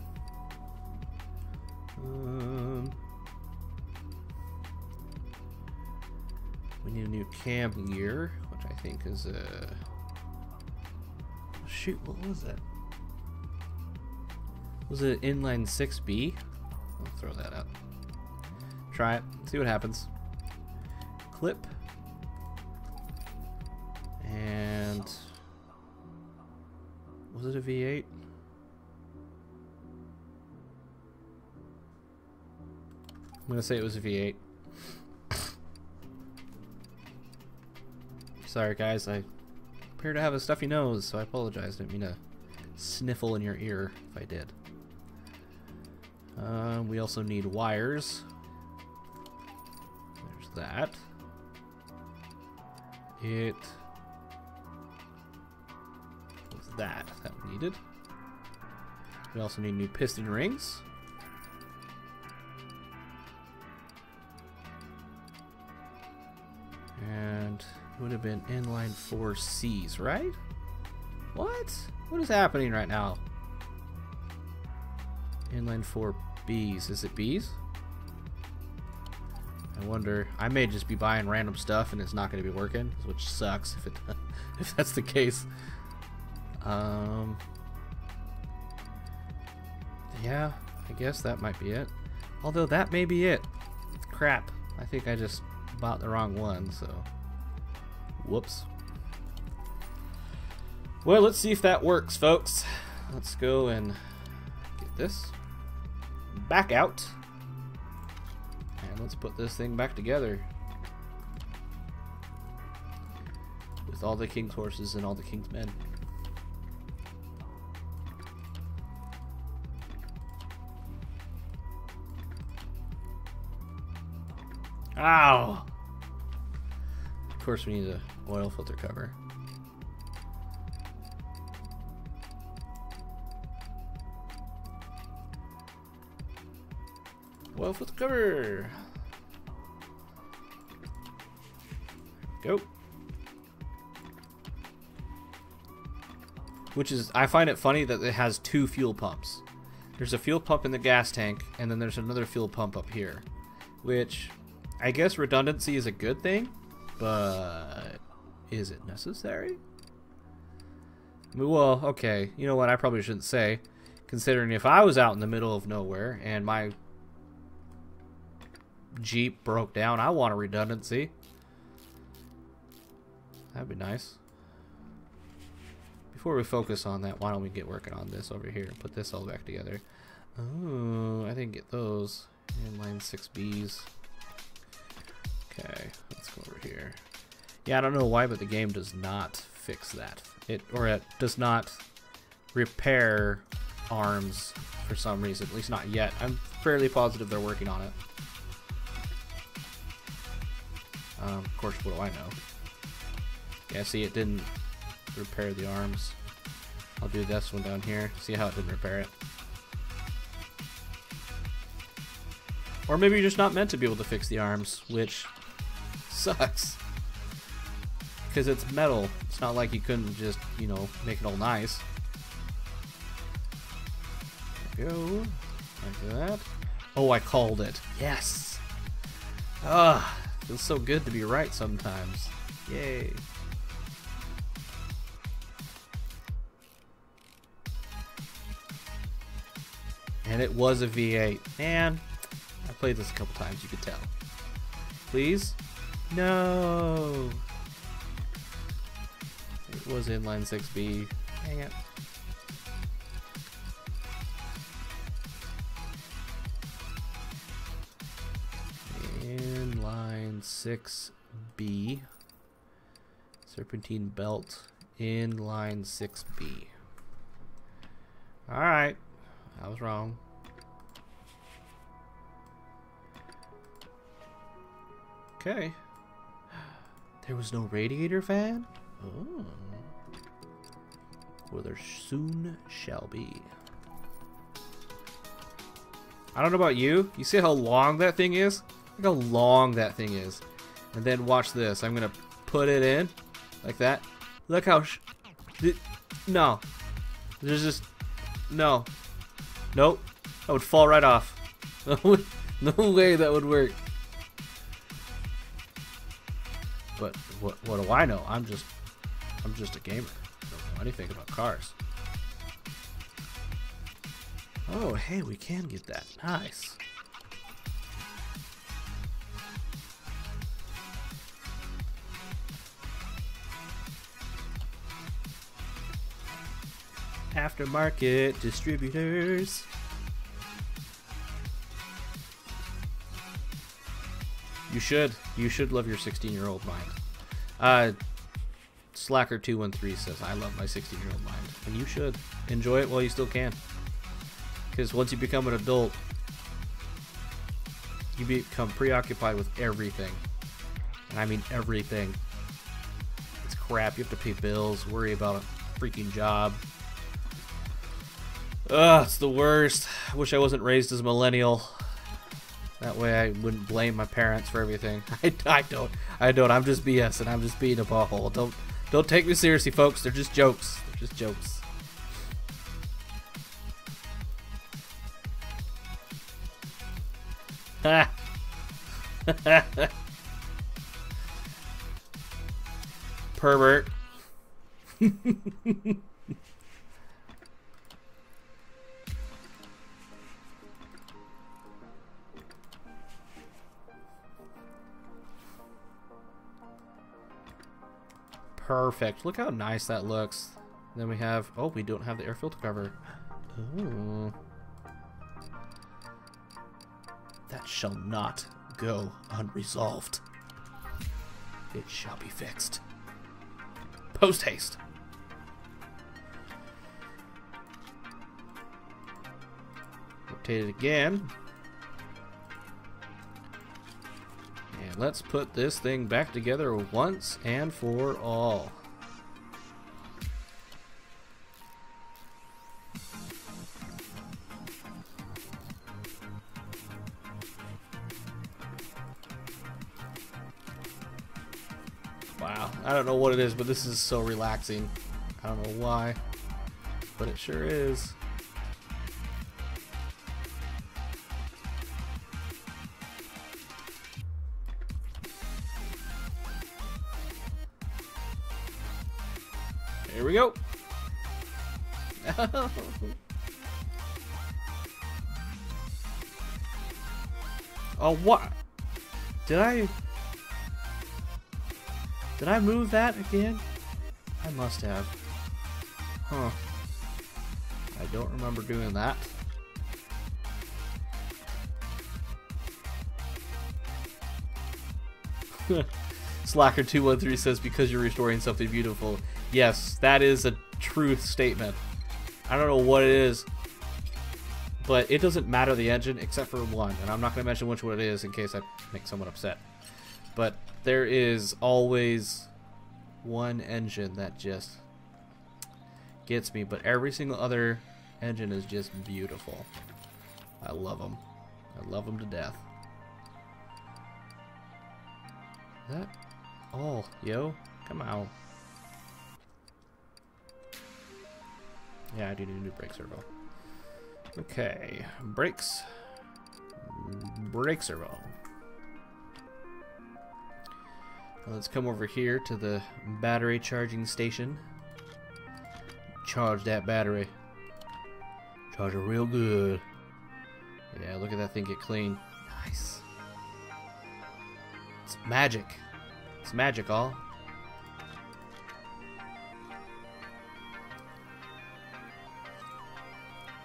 We need a new cam gear, which I think is a... Shoot, what was it? Was it inline 6B? I'll throw that out. Try it, see what happens. Clip. And... was it a V8? I'm gonna say it was a V8. Sorry guys, I appear to have a stuffy nose, so I apologize. Didn't mean to sniffle in your ear if I did. We also need wires. There's that. It was that we needed. We also need new piston rings. And it would have been inline 4Cs, right? What? What is happening right now? Inline 4Bs. Is it Bs? I wonder. I may just be buying random stuff and it's not going to be working, which sucks if it if that's the case. Yeah, I guess that might be it. Although that may be it. Crap. I think I just bought the wrong one, so whoops. Well, let's see if that works, folks. Let's go and get this back out, and let's put this thing back together with all the king's horses and all the king's men. Ow! Of course we need an oil filter cover. Oil filter cover! Go! Which is, I find it funny that it has two fuel pumps. There's a fuel pump in the gas tank, and then there's another fuel pump up here. Which, I guess redundancy is a good thing, but is it necessary? Well, okay, you know what, I probably shouldn't say, considering if I was out in the middle of nowhere and my Jeep broke down, I want a redundancy. That'd be nice. Before we focus on that, why don't we get working on this over here and put this all back together. Oh, I didn't get those. Inline 6Bs. Okay, let's go over here. Yeah, I don't know why, but the game does not fix that. It does not repair arms for some reason, at least not yet. I'm fairly positive they're working on it. Of course, what do I know? Yeah, see, it didn't repair the arms. I'll do this one down here. See how it didn't repair it. Or maybe you're just not meant to be able to fix the arms, which sucks. Because it's metal. It's not like you couldn't just, you know, make it all nice. There we go. Like that. Oh, I called it. Yes! Ah, feels so good to be right sometimes. Yay. And it was a V8. Man, I played this a couple times, you could tell. Please? No! There It was inline 6B. Dang it. Inline 6B. Serpentine belt. Inline 6B. Alright. I was wrong. Okay. There was no radiator fan? Oh. Well, there soon shall be. I don't know about you. You see how long that thing is? Look how long that thing is. And then watch this. I'm going to put it in like that. Look how... no. There's just... no. Nope. That would fall right off. No way that would work. But what do I know? I'm just a gamer. I don't know anything about cars. Oh, hey, we can get that. Nice. Aftermarket distributors. You should love your 16-year-old mind. Slacker213 says, I love my 16-year-old mind. And you should. Enjoy it while you still can. Because once you become an adult, you become preoccupied with everything. And I mean everything. It's crap. You have to pay bills, worry about a freaking job. Ugh, it's the worst. I wish I wasn't raised as a millennial. That way I wouldn't blame my parents for everything. I don't. I'm just BS and I'm just being a butthole. Don't take me seriously, folks. They're just jokes. They're just jokes. Ha! Pervert. Perfect. Look how nice that looks. Then we have... oh, we don't have the air filter cover. Ooh. That shall not go unresolved. It shall be fixed. Post haste. Rotate it again. And let's put this thing back together once and for all. Wow, I don't know what it is, but this is so relaxing. I don't know why, but it sure is. Here we go. Oh, what? Did I move that again? I must have. Huh. I don't remember doing that. Slacker213 says, because you're restoring something beautiful. Yes, that is a truth statement. I don't know what it is, but it doesn't matter the engine except for one, and I'm not going to mention which one it is in case I make someone upset. But there is always one engine that just gets me, but every single other engine is just beautiful. I love them. I love them to death. Is that all, yo? Come on. Yeah, I do need a new brake servo. Okay, brakes. Brake servo. Let's come over here to the battery charging station. Charge that battery. Charge it real good. Yeah, look at that thing get clean. Nice. It's magic. It's magic, all.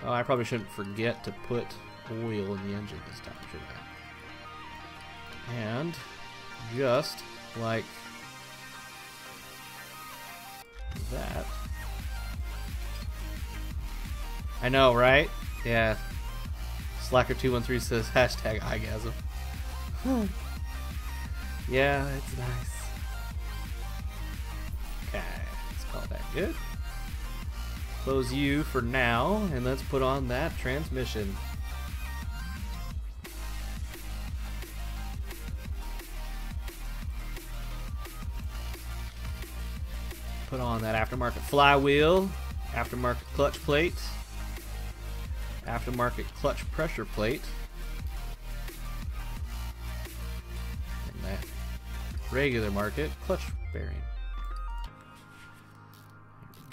Oh, I probably shouldn't forget to put oil in the engine this time, should I? And just like that. I know, right? Yeah. Slacker213 says hashtag igasm. Yeah, it's nice. Okay, let's call that good. Close you for now, and let's put on that transmission. Put on that aftermarket flywheel, aftermarket clutch plate, aftermarket clutch pressure plate, and that regular market clutch bearing.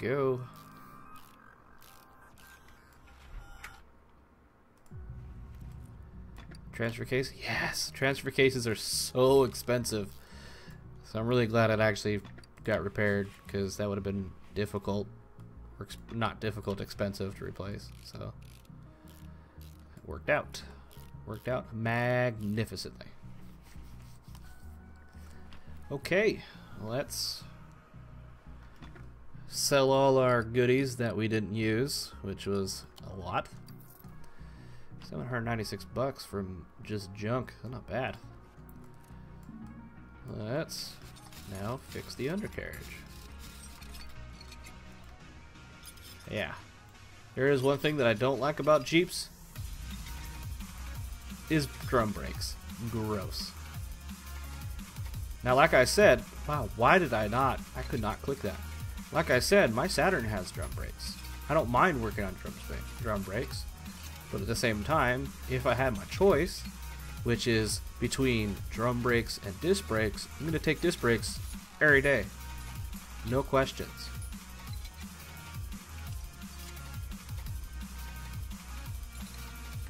There we go. Transfer case? Yes! Transfer cases are so expensive. So I'm really glad it actually got repaired, because that would have been difficult. Or not difficult, expensive to replace. So it worked out. Worked out magnificently. Okay, let's sell all our goodies that we didn't use, which was a lot. 796 bucks from just junk. That's not bad. Let's now fix the undercarriage. Yeah. There is one thing that I don't like about Jeeps. Is drum brakes. Gross. Now, like I said, wow, why did I could not click that. Like I said, my Saturn has drum brakes. I don't mind working on drum brakes. But at the same time, if I had my choice, which is between drum brakes and disc brakes, I'm going to take disc brakes every day. No questions.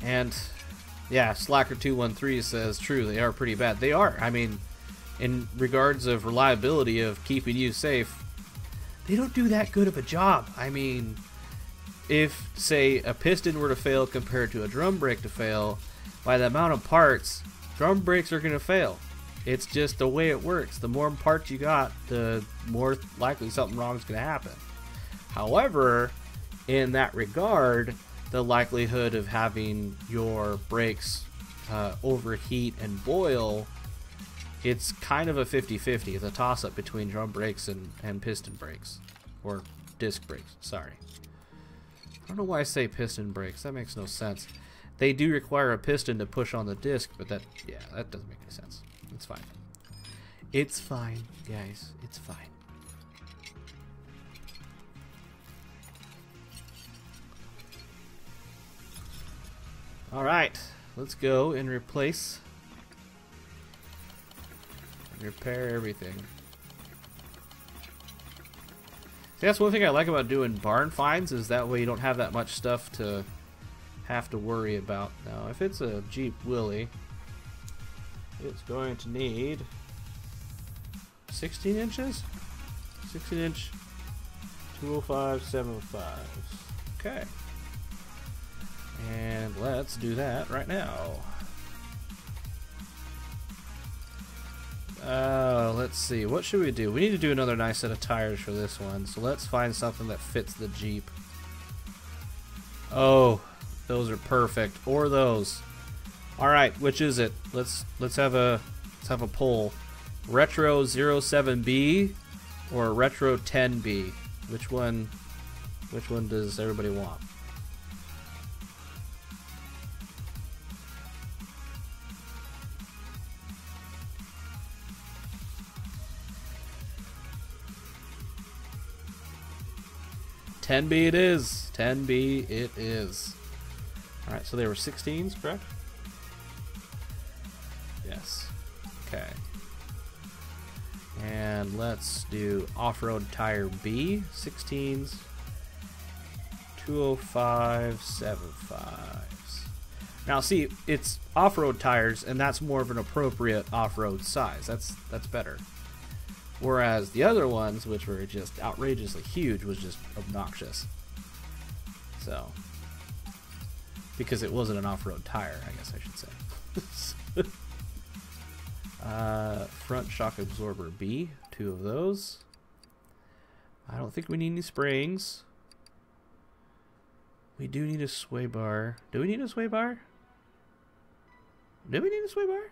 And yeah, Slacker213 says true, they are pretty bad. They are. I mean, in regards of reliability of keeping you safe, they don't do that good of a job. I mean, if, say, a piston were to fail compared to a drum brake to fail, by the amount of parts, drum brakes are going to fail. It's just the way it works. The more parts you got, the more likely something wrong is going to happen. However, in that regard, the likelihood of having your brakes overheat and boil, it's kind of a 50-50. It's a toss-up between drum brakes and piston brakes. Or disc brakes, sorry. I don't know why I say piston brakes. That makes no sense. They do require a piston to push on the disc, but that doesn't make any sense. It's fine. It's fine, guys. It's fine. Alright, let's go and replace and repair everything. See, that's one thing I like about doing barn finds, is that way you don't have that much stuff to have to worry about. Now, if it's a Jeep Willie, it's going to need 16 inches? 16 inch 205/705. Okay. And let's do that right now. Let's see. What should we do? We need to do another nice set of tires for this one. So let's find something that fits the Jeep. Oh, those are perfect. Or those. All right, which is it? Let's have a poll. Retro 07B or Retro 10B? Which one does everybody want? $10B it is. $10B it is. Alright, so they were 16s, correct? Yes. Okay. And let's do off-road tire B, 16s, 205/75s. Now see, it's off-road tires, and that's more of an appropriate off-road size. That's better. Whereas the other ones, which were just outrageously huge, was just obnoxious. So, because it wasn't an off-road tire, I guess I should say. Front shock absorber B, 2 of those. I don't think we need any springs. We do need a sway bar. Do we need a sway bar? Do we need a sway bar?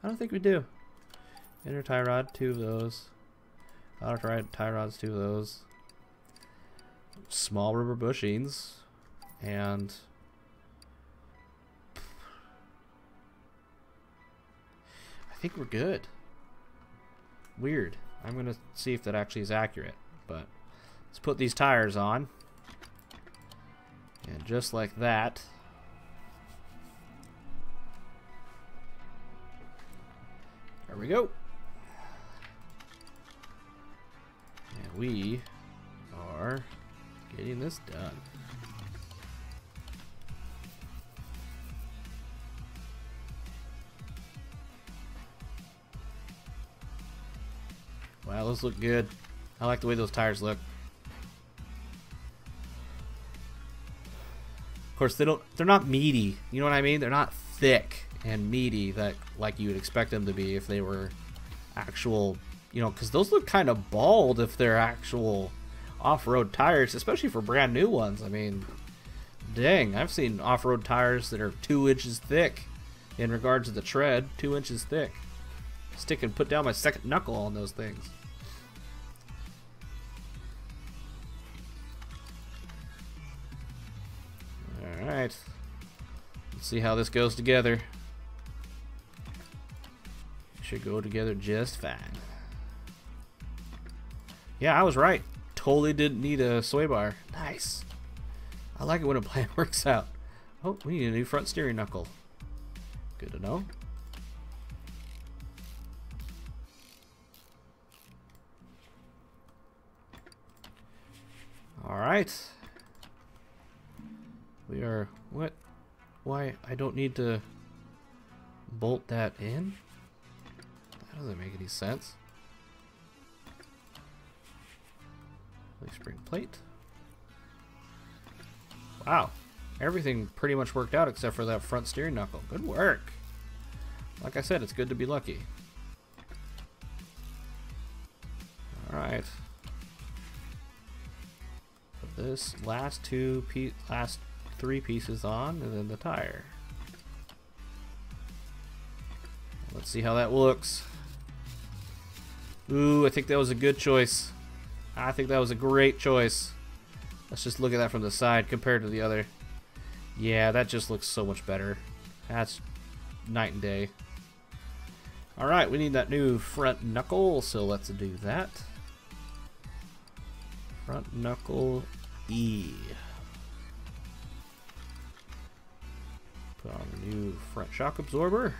I don't think we do. Inner tie rod, 2 of those. Outer tie rods, 2 of those. Small rubber bushings. And I think we're good. Weird. I'm gonna see if that actually is accurate. But let's put these tires on. And just like that. There we go. And we are getting this done. Wow, those look good. I like the way those tires look. Of course, they're not meaty. You know what I mean? They're not thick and meaty that like you would expect them to be if they were actual, you know, because those look kind of bald if they're actual off-road tires, especially for brand new ones. I mean, dang, I've seen off-road tires that are 2 inches thick in regards to the tread, 2 inches thick. Stick and put down my second knuckle on those things. Alright. Let's see how this goes together. Should go together just fine. Yeah, I was right. Totally didn't need a sway bar. Nice. I like it when a plan works out. Oh, we need a new front steering knuckle. Good to know. Alright. We are... What? Why? I don't need to bolt that in? That doesn't make any sense. Spring plate. Wow. Everything pretty much worked out except for that front steering knuckle. Good work. Like I said, it's good to be lucky. Alright. Put this last 3 pieces on, and then the tire. Let's see how that looks. Ooh, I think that was a good choice. I think that was a great choice. Let's just look at that from the side compared to the other. Yeah, that just looks so much better. That's night and day. Alright, we need that new front knuckle, so let's do that. Front knuckle E. Put on the new front shock absorber.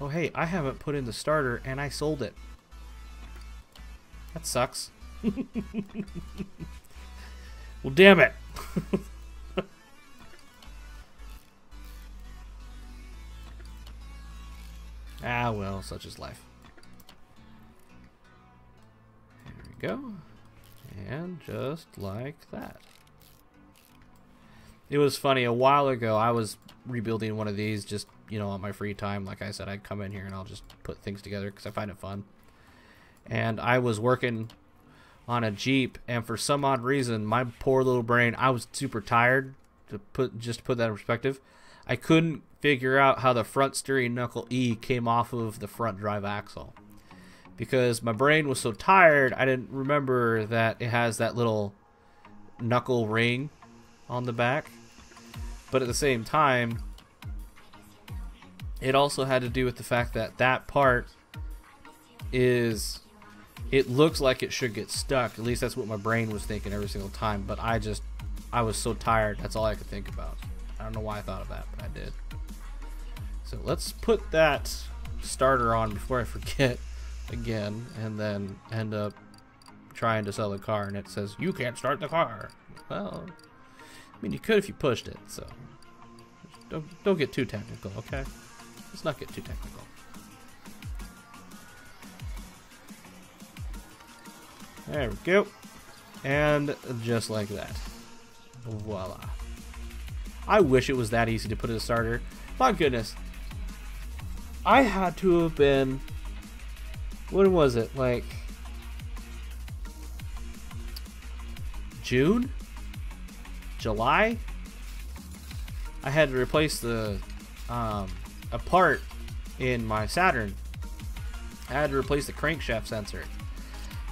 Oh hey, I haven't put in the starter and I sold it. That sucks. Well, damn it. Ah, well, such is life. There we go. And just like that. It was funny, a while ago I was rebuilding one of these just, you know, on my free time. Like I said, I'd come in here and I'll just put things together because I find it fun. And I was working on a Jeep, and for some odd reason, my poor little brain, I was super tired, to put that in perspective. I couldn't figure out how the front steering knuckle E came off of the front drive axle. Because my brain was so tired, I didn't remember that it has that little knuckle ring on the back. But at the same time, it also had to do with the fact that that part is... It looks like it should get stuck. At least that's what my brain was thinking every single time. But I was so tired. That's all I could think about. I don't know why I thought of that, but I did. So let's put that starter on before I forget again. And then end up trying to sell the car. And it says, you can't start the car. Well, I mean, you could if you pushed it. So don't get too technical, okay? Let's not get too technical. There we go. And just like that. Voila. I wish it was that easy to put in a starter. My goodness. I had to have been... When was it? Like... June? July? I had to replace the... a part in my Saturn. I had to replace the crankshaft sensor.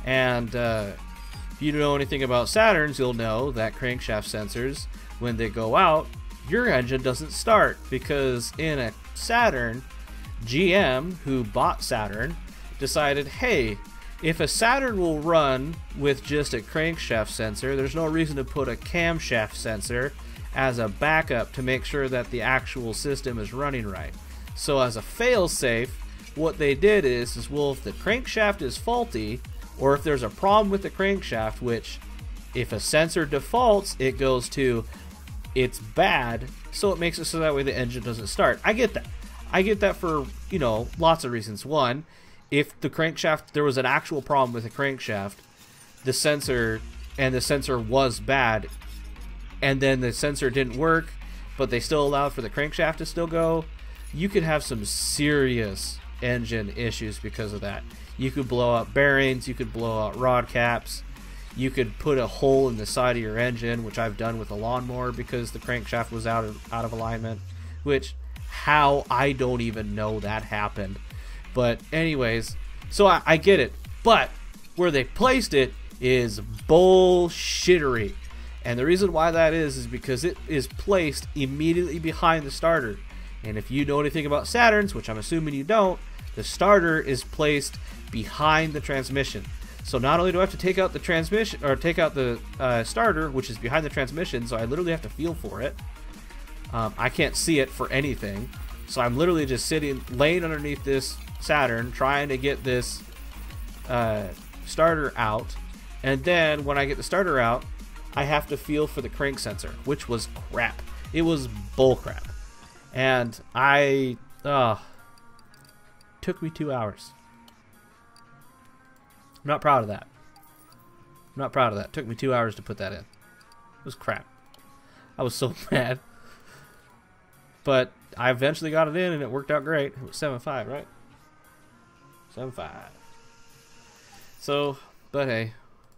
And, if you know anything about Saturns, you'll know that crankshaft sensors, when they go out, your engine doesn't start, because in a Saturn, GM, who bought Saturn, decided, hey, if a Saturn will run with just a crankshaft sensor, there's no reason to put a camshaft sensor as a backup to make sure that the actual system is running right. So as a fail-safe, what they did is, well, if the crankshaft is faulty, or if there's a problem with the crankshaft, which if a sensor defaults, it goes to it's bad, so it makes it so that way the engine doesn't start. I get that. I get that for, you know, lots of reasons. One, if the crankshaft, there was an actual problem with the crankshaft, the sensor was bad, and then the sensor didn't work, but they still allowed for the crankshaft to still go, you could have some serious engine issues because of that. You could blow out bearings, you could blow out rod caps, you could put a hole in the side of your engine, which I've done with a lawnmower because the crankshaft was out of alignment, which, how, I don't even know that happened. But anyways, so I get it, but where they placed it is bullshittery. And the reason why that is because it is placed immediately behind the starter. And if you know anything about Saturns, which I'm assuming you don't, the starter is placed behind the transmission. So not only do I have to take out the transmission, or take out the starter, which is behind the transmission, so I literally have to feel for it. I can't see it for anything. So I'm literally just laying underneath this Saturn, trying to get this starter out. And then when I get the starter out, I have to feel for the crank sensor, which was crap. It was bull crap. And took me 2 hours. I'm not proud of that. I'm not proud of that. It took me 2 hours to put that in. It was crap. I was so mad. But I eventually got it in and it worked out great. It was 7.5, right? 7.5. So, but hey,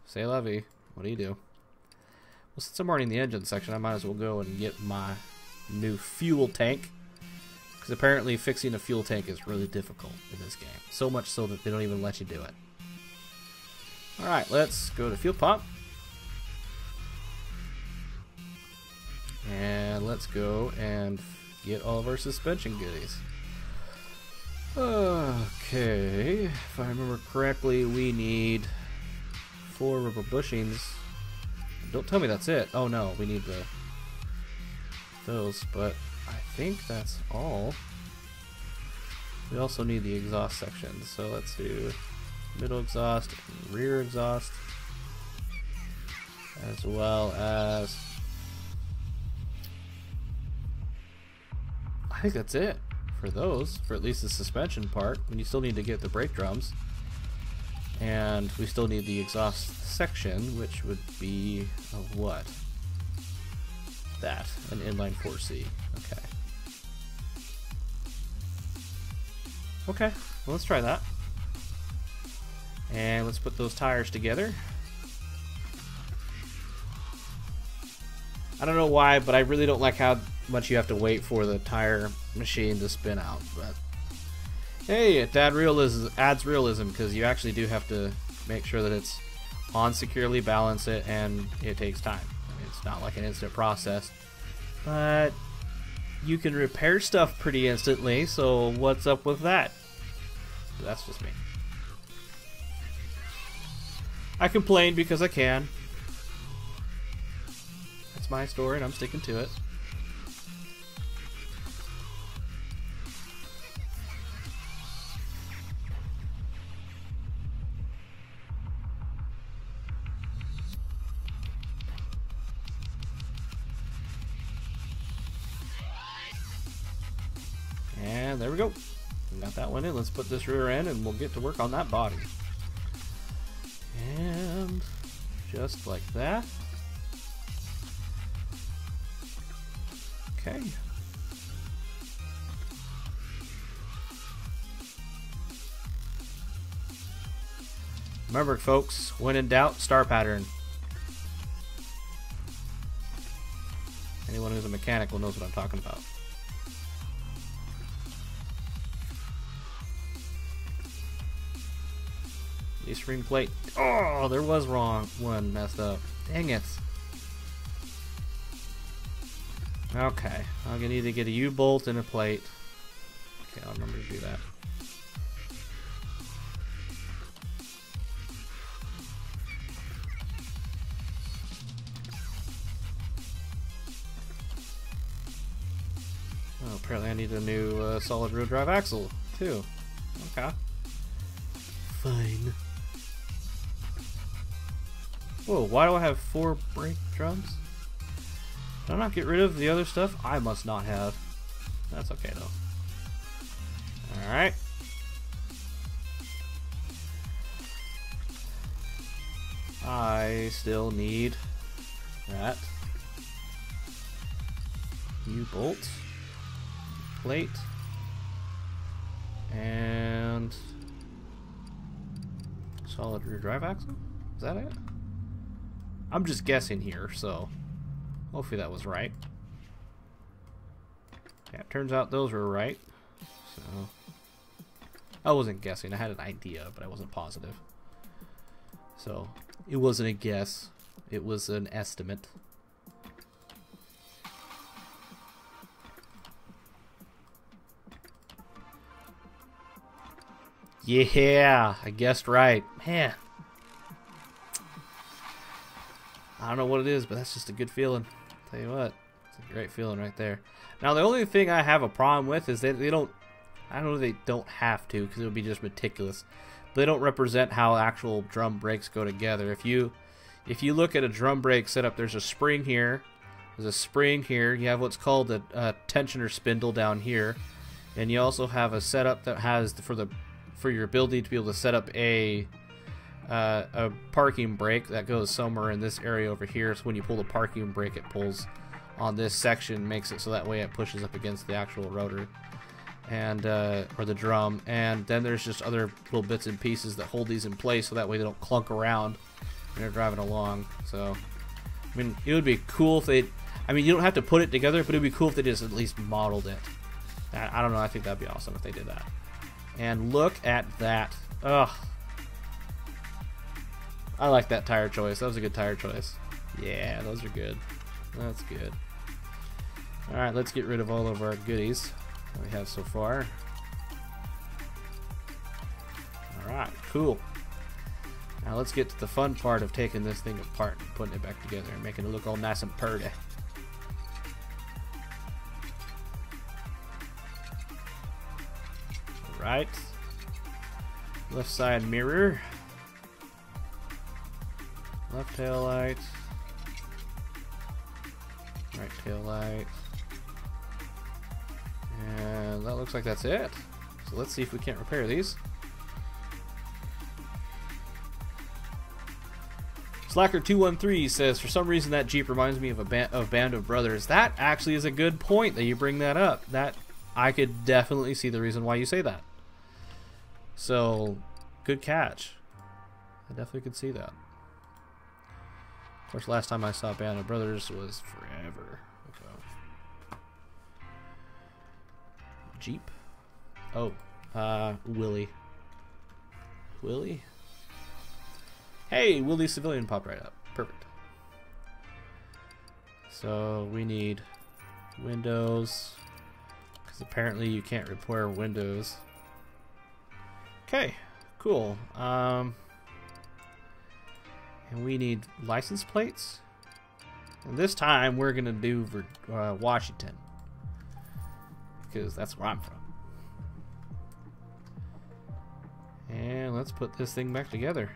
c'est la vie. What do you do? Well, since I'm already in the engine section, I might as well go and get my new fuel tank. Because apparently fixing a fuel tank is really difficult in this game. So much so that they don't even let you do it. Alright, let's go to fuel pump. And let's go and get all of our suspension goodies. Okay, if I remember correctly, we need 4 rubber bushings. Don't tell me that's it. Oh no, we need those, but I think that's all. We also need the exhaust section, so let's do middle exhaust and rear exhaust, as well as, I think that's it for those, for at least the suspension part. And you still need to get the brake drums, and we still need the exhaust section, which would be a what? That, an inline 4C. Okay. Okay, well, let's try that. And let's put those tires together. I don't know why, but I really don't like how much you have to wait for the tire machine to spin out. But hey, it adds realism because you actually do have to make sure that it's on securely, balance it, and it takes time. I mean, it's not like an instant process, but you can repair stuff pretty instantly, so what's up with that? But that's just me. I complain because I can. That's my story and I'm sticking to it. And there we go. We got that one in. Let's put this rear end and we'll get to work on that body. And just like that. Okay. Remember, folks, when in doubt, star pattern. Anyone who's a mechanic will knows what I'm talking about. Least ring plate. Oh, there was one messed up. Dang it. Okay, I'm gonna need to get a U-bolt and a plate. Okay, I'll remember to do that. Oh, apparently I need a new solid rear drive axle, too. Okay. Fine. Whoa, why do I have 4 brake drums? Did I not get rid of the other stuff? I must not have. That's okay, though. Alright. I still need that. U-bolt. Plate. And solid rear drive axle? Is that it? I'm just guessing here, so hopefully that was right. Yeah, it turns out those were right. So I wasn't guessing. I had an idea, but I wasn't positive. So it wasn't a guess. It was an estimate. Yeah, I guessed right. Man. I don't know what it is, but that's just a good feeling. Tell you what, it's a great feeling right there. Now, the only thing I have a problem with is that they don't, I don't know if they don't have to, because it would be just meticulous. They don't represent how actual drum brakes go together. If you look at a drum brake setup, there's a spring here, there's a spring here, you have what's called a tensioner spindle down here, and you also have a setup that has, for your ability to be able to set up a parking brake that goes somewhere in this area over here. So when you pull the parking brake, it pulls on this section, makes it so that way it pushes up against the actual rotor and or the drum. And then there's just other little bits and pieces that hold these in place so that way they don't clunk around when you're driving along. So I mean, it would be cool if they, I mean, you don't have to put it together, but it would be cool if they just at least modeled it. I don't know, I think that'd be awesome if they did that. And look at that. Ugh. I like that tire choice. That was a good tire choice. Yeah, those are good. That's good. Alright, let's get rid of all of our goodies that we have so far. Alright, cool. Now let's get to the fun part of taking this thing apart and putting it back together and making it look all nice and pretty. Alright. Left side mirror. Left tail light. Right tail light. And that looks like that's it. So let's see if we can't repair these. Slacker213 says, for some reason that Jeep reminds me of a Band of Brothers. That actually is a good point that you bring that up. That I could definitely see the reason why you say that. So, good catch. I definitely could see that. Of course, last time I saw Band of Brothers was forever ago. Jeep? Oh, Willie. Willie? Hey, Willie Civilian popped right up. Perfect. So, we need windows, because apparently you can't repair windows. Okay, cool. And we need license plates. And this time we're gonna do Washington, because that's where I'm from. And let's put this thing back together.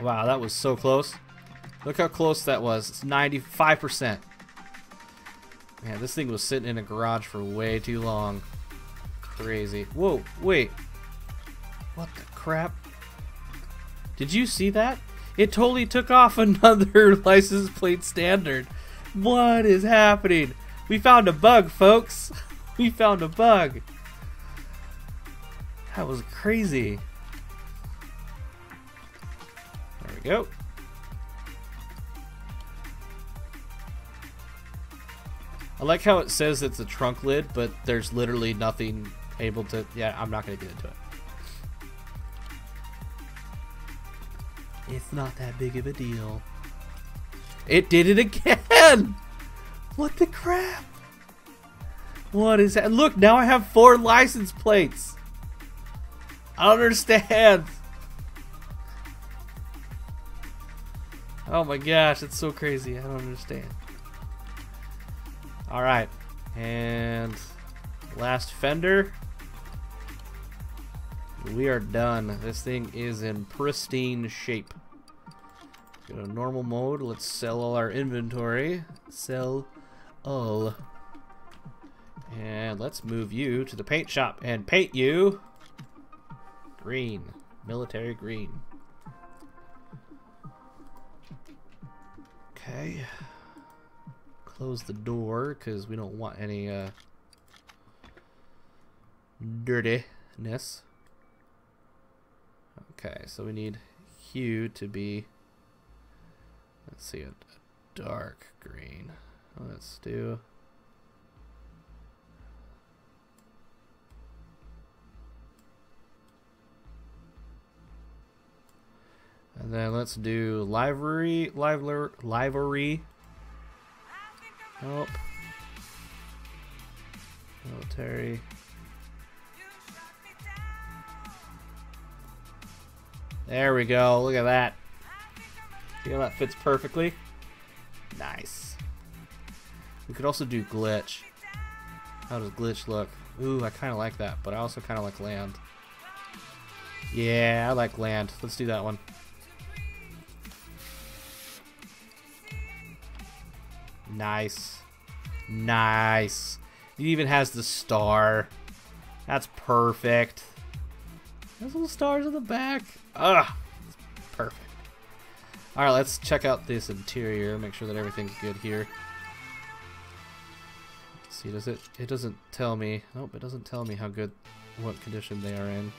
Wow, that was so close. Look how close that was. It's 95%. Man, this thing was sitting in a garage for way too long. Crazy. Whoa, wait. What the crap? Did you see that? It totally took off another license plate standard. What is happening? We found a bug, folks. We found a bug. That was crazy. There we go. I like how it says it's a trunk lid, but there's literally nothing able to... Yeah, I'm not going to get into it. It's not that big of a deal. It did it again! What the crap? What is that? Look, now I have 4 license plates. I don't understand. Oh my gosh, it's so crazy. I don't understand. Alright, and last fender. We are done. This thing is in pristine shape. Go to normal mode. Let's sell all our inventory. Sell all. And let's move you to the paint shop and paint you green. Military green. Okay. Close the door because we don't want any dirtiness. Okay, so we need hue to be, let's see, a dark green. Let's do and then let's do livery. Oh. Military. There we go. Look at that. See how that fits perfectly? Nice. We could also do glitch. How does glitch look? Ooh, I kind of like that, but I also kind of like land. Yeah, I like land. Let's do that one. Nice. Nice. It even has the star. That's perfect. Those little stars on the back. Ugh. Perfect. Alright, let's check out this interior. Make sure that everything's good here. Let's see, does it? It doesn't tell me. Nope, it doesn't tell me how good, what condition they are in.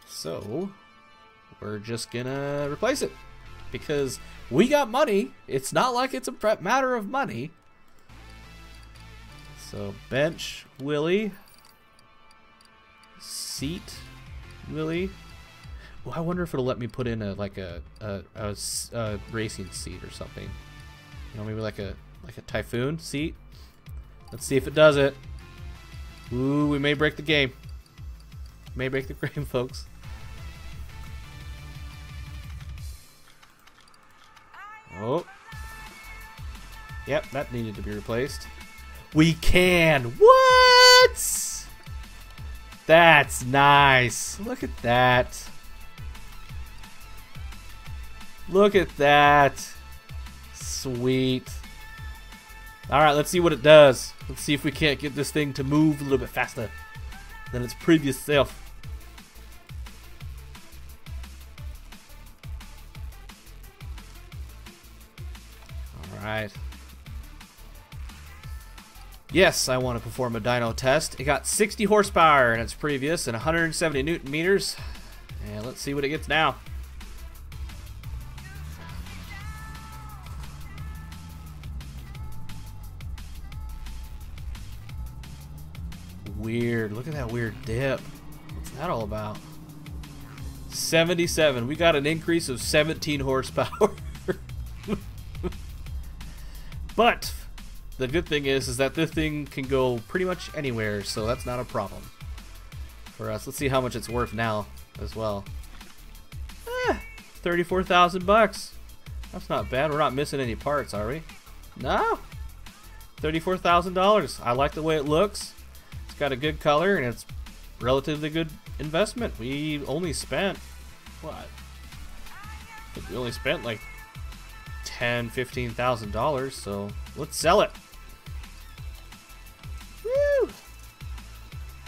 So, we're just gonna replace it. Because we got money. It's not like it's a matter of money. So, bench, Willie. Seat, Willie. Well, I wonder if it'll let me put in a racing seat or something. You know, maybe like a Typhoon seat. Let's see if it does it. Ooh, we may break the game. May break the game, folks. Oh. Yep, that needed to be replaced. We can! What? That's nice. Look at that. Look at that. Sweet. Alright, let's see what it does. Let's see if we can't get this thing to move a little bit faster than its previous self. Alright. Yes, I want to perform a dyno test. It got 60 horsepower in its previous and 170 newton meters. And let's see what it gets now. Weird. Look at that weird dip. What's that all about? 77. We got an increase of 17 horsepower. But the good thing is that this thing can go pretty much anywhere, so that's not a problem for us. Let's see how much it's worth now as well. 34,000 bucks. That's not bad. We're not missing any parts, are we? No. $34,000. I like the way it looks. It's got a good color and it's relatively good investment. We only spent what? I think we only spent like $10,000-15,000, so let's sell it. Woo!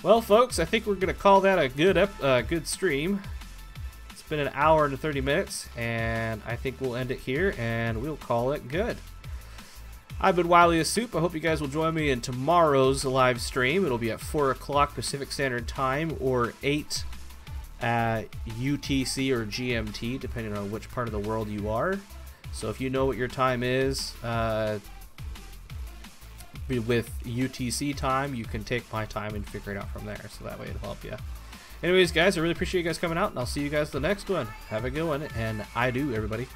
Well, folks, I think we're gonna call that a good stream. It's been an hour and 30 minutes, and I think we'll end it here, and we'll call it good. I've been Wily as Soup. I hope you guys will join me in tomorrow's live stream. It'll be at 4 o'clock Pacific Standard Time, or 8 at UTC or GMT, depending on which part of the world you are. So if you know what your time is, with UTC time, you can take my time and figure it out from there, so that way it'll help you. Anyways, guys, I really appreciate you guys coming out, and I'll see you guys the next one. Have a good one, and I do, everybody.